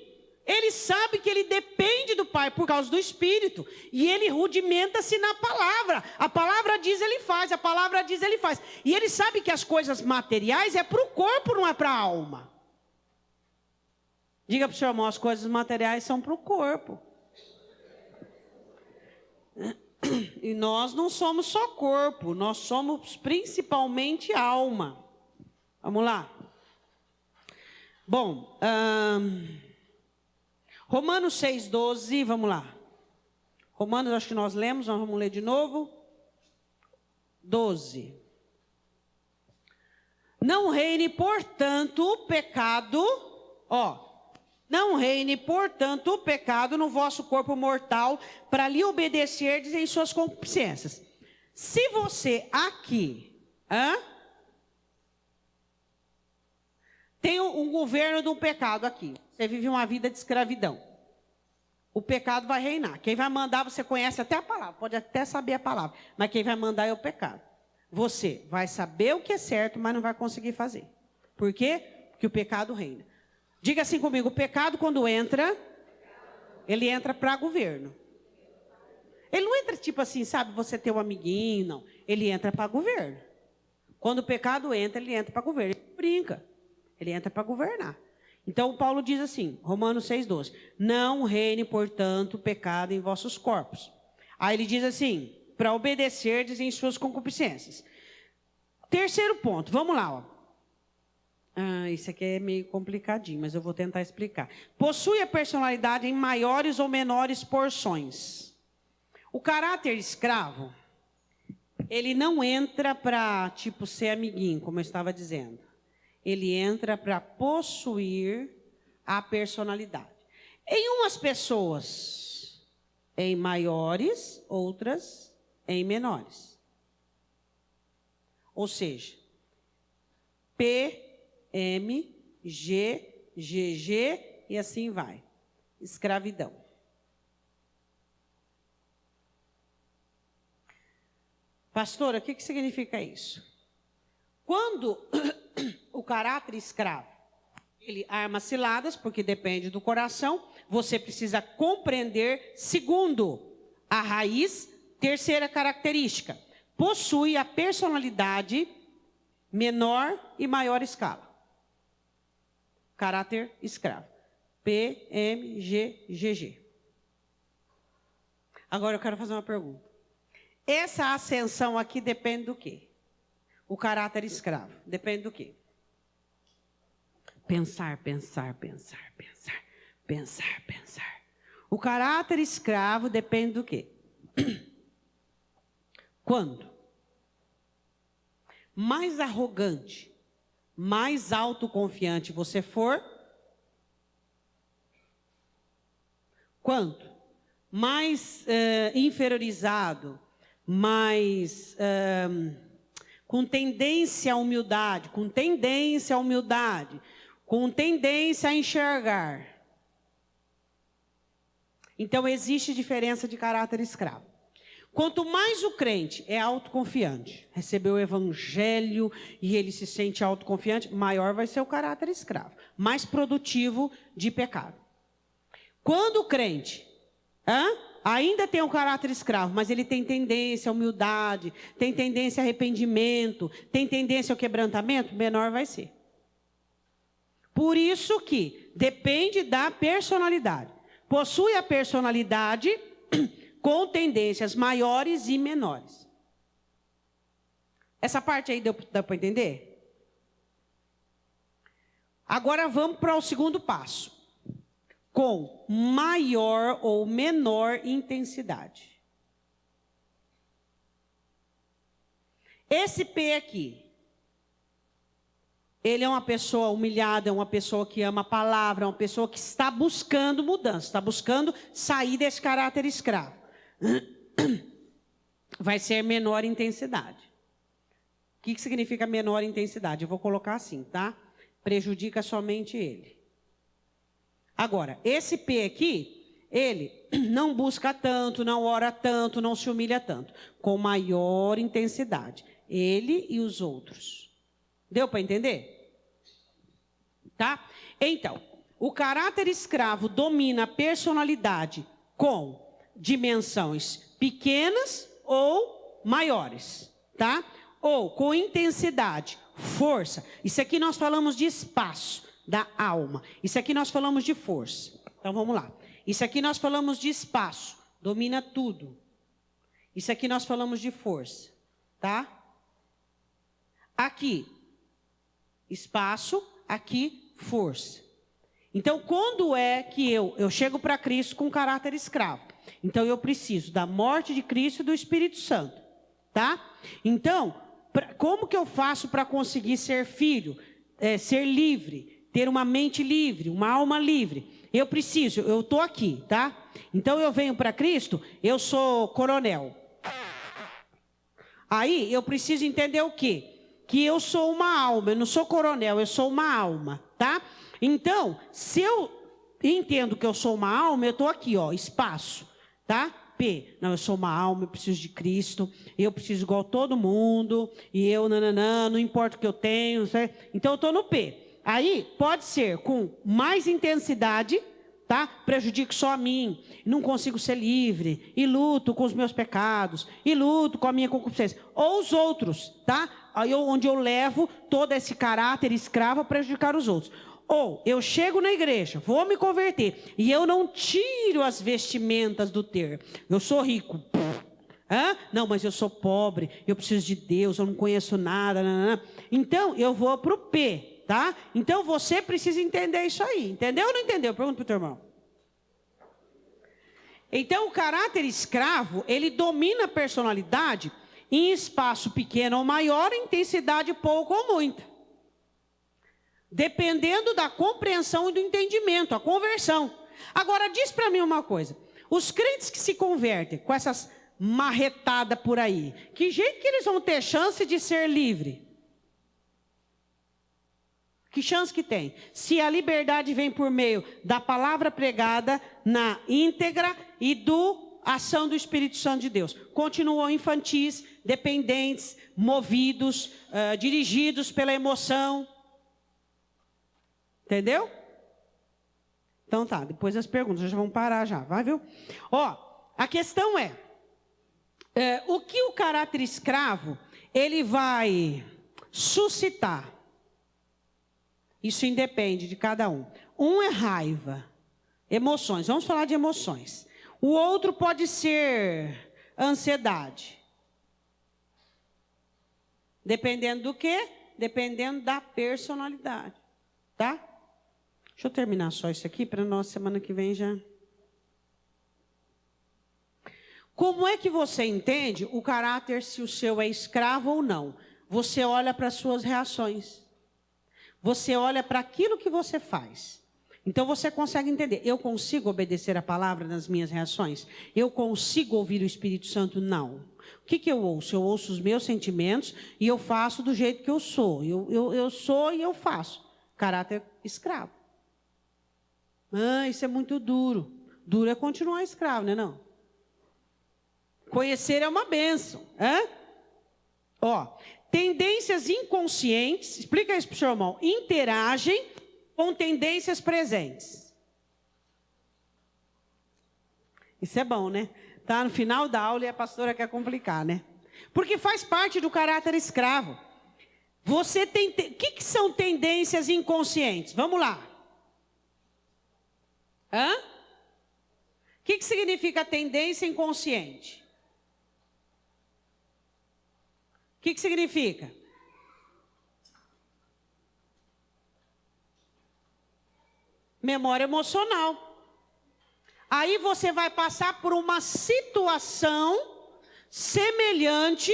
ele sabe que ele depende do pai por causa do Espírito. E ele rudimenta-se na palavra. A palavra diz, ele faz. A palavra diz, ele faz. E ele sabe que as coisas materiais é para o corpo, não é para a alma. Diga para o seu irmão, as coisas materiais são para o corpo. E nós não somos só corpo, nós somos principalmente alma. Vamos lá. Bom, Romanos 6,12, vamos lá. Romanos, acho que nós lemos, nós vamos ler de novo. 12. Não reine, portanto, o pecado, não reine, portanto, o pecado no vosso corpo mortal, para lhe obedecerdes em suas concupiscências. Se você aqui, tem um governo do pecado aqui. Você vive uma vida de escravidão. O pecado vai reinar. Quem vai mandar, você conhece até a palavra. Pode até saber a palavra. Mas quem vai mandar é o pecado. Você vai saber o que é certo, mas não vai conseguir fazer. Por quê? Porque o pecado reina. Diga assim comigo. O pecado, quando entra, ele entra para governo. Ele não entra tipo assim, sabe, você ter um amiguinho, não. Ele entra para governo. Quando o pecado entra, ele entra para governo. Ele brinca. Ele entra para governar. Então, Paulo diz assim, Romanos 6,12. Não reine, portanto, o pecado em vossos corpos. Aí ele diz assim, para obedecerdes em suas concupiscências. Terceiro ponto, vamos lá. Isso aqui é meio complicadinho, mas eu vou tentar explicar. Possui a personalidade em maiores ou menores porções. O caráter escravo, ele não entra para, tipo, ser amiguinho, como eu estava dizendo. Ele entra para possuir a personalidade. Em umas pessoas, em maiores, outras em menores. Ou seja, P, M, G, GG e assim vai. Escravidão. Pastora, o que significa isso? Quando o caráter escravo, ele arma ciladas, porque depende do coração, você precisa compreender, segundo, a raiz, terceira característica, possui a personalidade menor e maior escala. Caráter escravo. PMGGG. Agora eu quero fazer uma pergunta. Essa ascensão aqui depende do quê? O caráter escravo. Depende do quê? Pensar, pensar, pensar, pensar, pensar, pensar. O caráter escravo depende do quê? Quando mais arrogante, mais autoconfiante você for, quanto mais inferiorizado, mais com tendência à humildade, com tendência a enxergar. Então, existe diferença de caráter escravo. Quanto mais o crente é autoconfiante, recebeu o evangelho e ele se sente autoconfiante, maior vai ser o caráter escravo, mais produtivo de pecado. Quando o crente ainda tem um caráter escravo, mas ele tem tendência à humildade, tem tendência a arrependimento, tem tendência ao quebrantamento, menor vai ser. Por isso que depende da personalidade. Possui a personalidade com tendências maiores e menores. Essa parte aí dá para entender? Agora vamos para o segundo passo. Com maior ou menor intensidade. Esse P aqui, ele é uma pessoa humilhada, é uma pessoa que ama a palavra, é uma pessoa que está buscando mudança, está buscando sair desse caráter escravo. Vai ser menor intensidade. O que significa menor intensidade? Eu vou colocar assim, tá? Prejudica somente ele. Agora, esse P aqui, ele não busca tanto, não ora tanto, não se humilha tanto. Com maior intensidade. Ele e os outros. Deu para entender? Tá? Então, o caráter escravo domina a personalidade com dimensões pequenas ou maiores. Tá? Ou com intensidade, força. Isso aqui nós falamos de espaço da alma. Isso aqui nós falamos de força. Então vamos lá. Isso aqui nós falamos de espaço, domina tudo. Isso aqui nós falamos de força, tá? Aqui, espaço, aqui, força. Então, quando é que eu chego para Cristo com caráter escravo? Então, eu preciso da morte de Cristo e do Espírito Santo, tá? Então, como que eu faço para conseguir ser filho, ser livre? Ter uma mente livre, uma alma livre. Eu estou aqui, tá? Então eu venho para Cristo, eu sou coronel. Aí eu preciso entender o quê? Que eu sou uma alma, eu não sou coronel, eu sou uma alma, tá? Então, se eu entendo que eu sou uma alma, eu estou aqui, ó, espaço, tá? P, não, eu sou uma alma, eu preciso de Cristo, eu preciso igual todo mundo, e eu, não importa o que eu tenho, certo? Então eu estou no P. Aí, pode ser com mais intensidade, tá? Prejudico só a mim, não consigo ser livre, e luto com os meus pecados, e luto com a minha concupiscência. Ou os outros, tá? Aí, onde eu levo todo esse caráter escravo a prejudicar os outros. Ou, eu chego na igreja, vou me converter, e eu não tiro as vestimentas do ter. Eu sou rico. Não, mas eu sou pobre, eu preciso de Deus, eu não conheço nada. Então, eu vou para o P. Tá? Então você precisa entender isso aí. Entendeu ou não entendeu? Pergunta para o teu irmão. Então o caráter escravo, ele domina a personalidade em espaço pequeno ou maior, intensidade pouco ou muita. Dependendo da compreensão e do entendimento, a conversão. Agora diz para mim uma coisa. Os crentes que se convertem com essas marretadas por aí, que jeito que eles vão ter chance de ser livre? Que chance que tem? Se a liberdade vem por meio da palavra pregada na íntegra e da ação do Espírito Santo de Deus. Continuam infantis, dependentes, movidos, dirigidos pela emoção. Entendeu? Então tá, depois as perguntas, já vamos parar já, vai, viu? Ó, a questão é o que o caráter escravo, ele vai suscitar. Isso independe de cada um. Um é raiva, emoções. Vamos falar de emoções. O outro pode ser ansiedade. Dependendo do quê? Dependendo da personalidade. Tá? Deixa eu terminar só isso aqui para nós semana que vem já. Como é que você entende o caráter, se o seu é escravo ou não? Você olha para as suas reações. Você olha para aquilo que você faz. Então você consegue entender. Eu consigo obedecer a palavra nas minhas reações? Eu consigo ouvir o Espírito Santo? Não. O que eu ouço? Eu ouço os meus sentimentos e eu faço do jeito que eu sou. Eu sou e eu faço. Caráter escravo. Isso é muito duro. Duro é continuar escravo, não é não? Conhecer é uma bênção. Tendências inconscientes, explica isso para o seu irmão, interagem com tendências presentes. Isso é bom, né? Tá no final da aula e a pastora quer complicar, né? Porque faz parte do caráter escravo. Você tem... O que são tendências inconscientes? Vamos lá. O que significa tendência inconsciente? O que significa? Memória emocional. Aí você vai passar por uma situação semelhante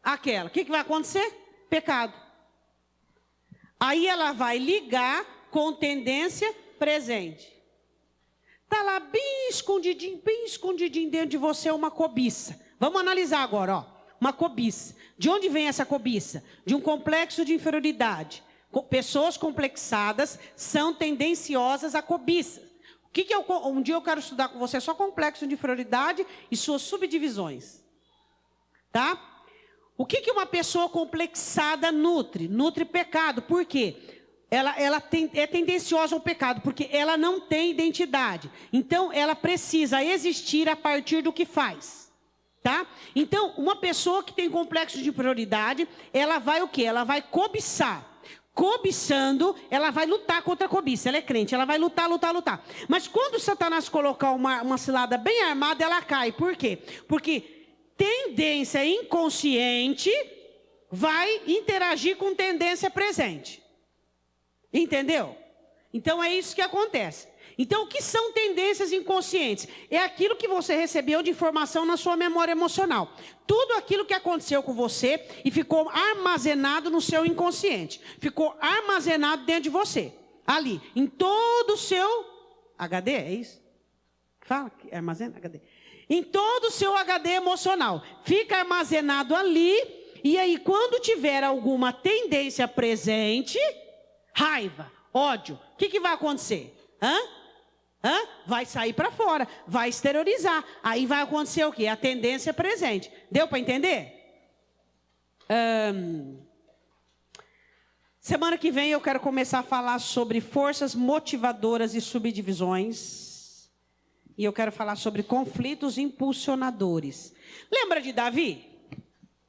àquela. O que vai acontecer? Pecado. Aí ela vai ligar com tendência presente. Está lá bem escondidinho dentro de você uma cobiça. Vamos analisar agora, uma cobiça. De onde vem essa cobiça? De um complexo de inferioridade. Pessoas complexadas são tendenciosas à cobiça. Um dia eu quero estudar com você só complexo de inferioridade e suas subdivisões. Tá? O que uma pessoa complexada nutre? Nutre pecado. Por quê? Ela é tendenciosa ao pecado, porque ela não tem identidade. Então, ela precisa existir a partir do que faz. Tá? Então, uma pessoa que tem complexo de inferioridade, ela vai o quê? Ela vai cobiçar. Cobiçando, ela vai lutar contra a cobiça. Ela é crente, ela vai lutar. Mas quando Satanás colocar uma cilada bem armada, ela cai. Por quê? Porque tendência inconsciente vai interagir com tendência presente. Entendeu? Então é isso que acontece. Então o que são tendências inconscientes? É aquilo que você recebeu de informação na sua memória emocional. Tudo aquilo que aconteceu com você e ficou armazenado no seu inconsciente. Ficou armazenado dentro de você. Ali, em todo o seu HD, é isso? Fala, armazena HD. Em todo o seu HD emocional. Fica armazenado ali. E aí quando tiver alguma tendência presente, raiva, ódio, o que vai acontecer? Vai sair para fora, vai exteriorizar. Aí vai acontecer o quê? A tendência presente. Deu para entender? Semana que vem eu quero começar a falar sobre forças motivadoras e subdivisões. E eu quero falar sobre conflitos impulsionadores. Lembra de Davi?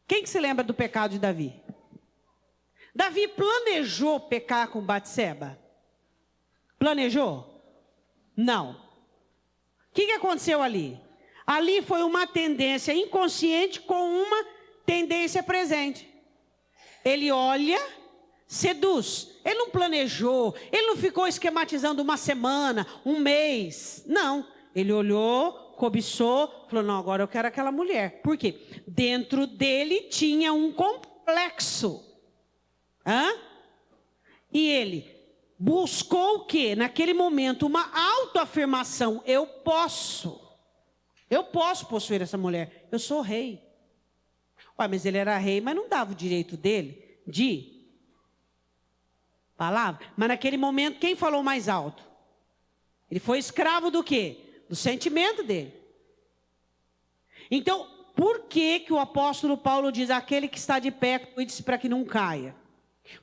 Quem que se lembra do pecado de Davi? Davi planejou pecar com Batseba? Planejou? Não. O que aconteceu ali? Ali foi uma tendência inconsciente com uma tendência presente. Ele olha, seduz. Ele não planejou, ele não ficou esquematizando uma semana, um mês. Não. Ele olhou, cobiçou, falou, não, agora eu quero aquela mulher. Por quê? Dentro dele tinha um complexo. E ele buscou o quê? Naquele momento, uma autoafirmação. Eu posso possuir essa mulher. Eu sou rei. Mas ele era rei, mas não dava o direito dele de palavra. Mas naquele momento, quem falou mais alto? Ele foi escravo do quê? Do sentimento dele. Então, por que o apóstolo Paulo diz, aquele que está de pé, cuide-se para que não caia?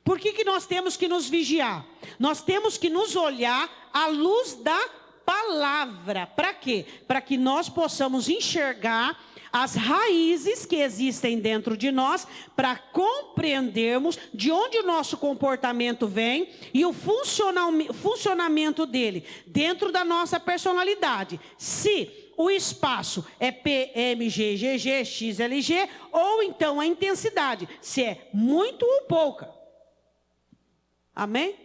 Por que nós temos que nos vigiar? Nós temos que nos olhar à luz da palavra. Para quê? Para que nós possamos enxergar as raízes que existem dentro de nós para compreendermos de onde o nosso comportamento vem e o funcionamento dele dentro da nossa personalidade. Se o espaço é PMGGG, XLG, ou então a intensidade, se é muito ou pouca. Amém?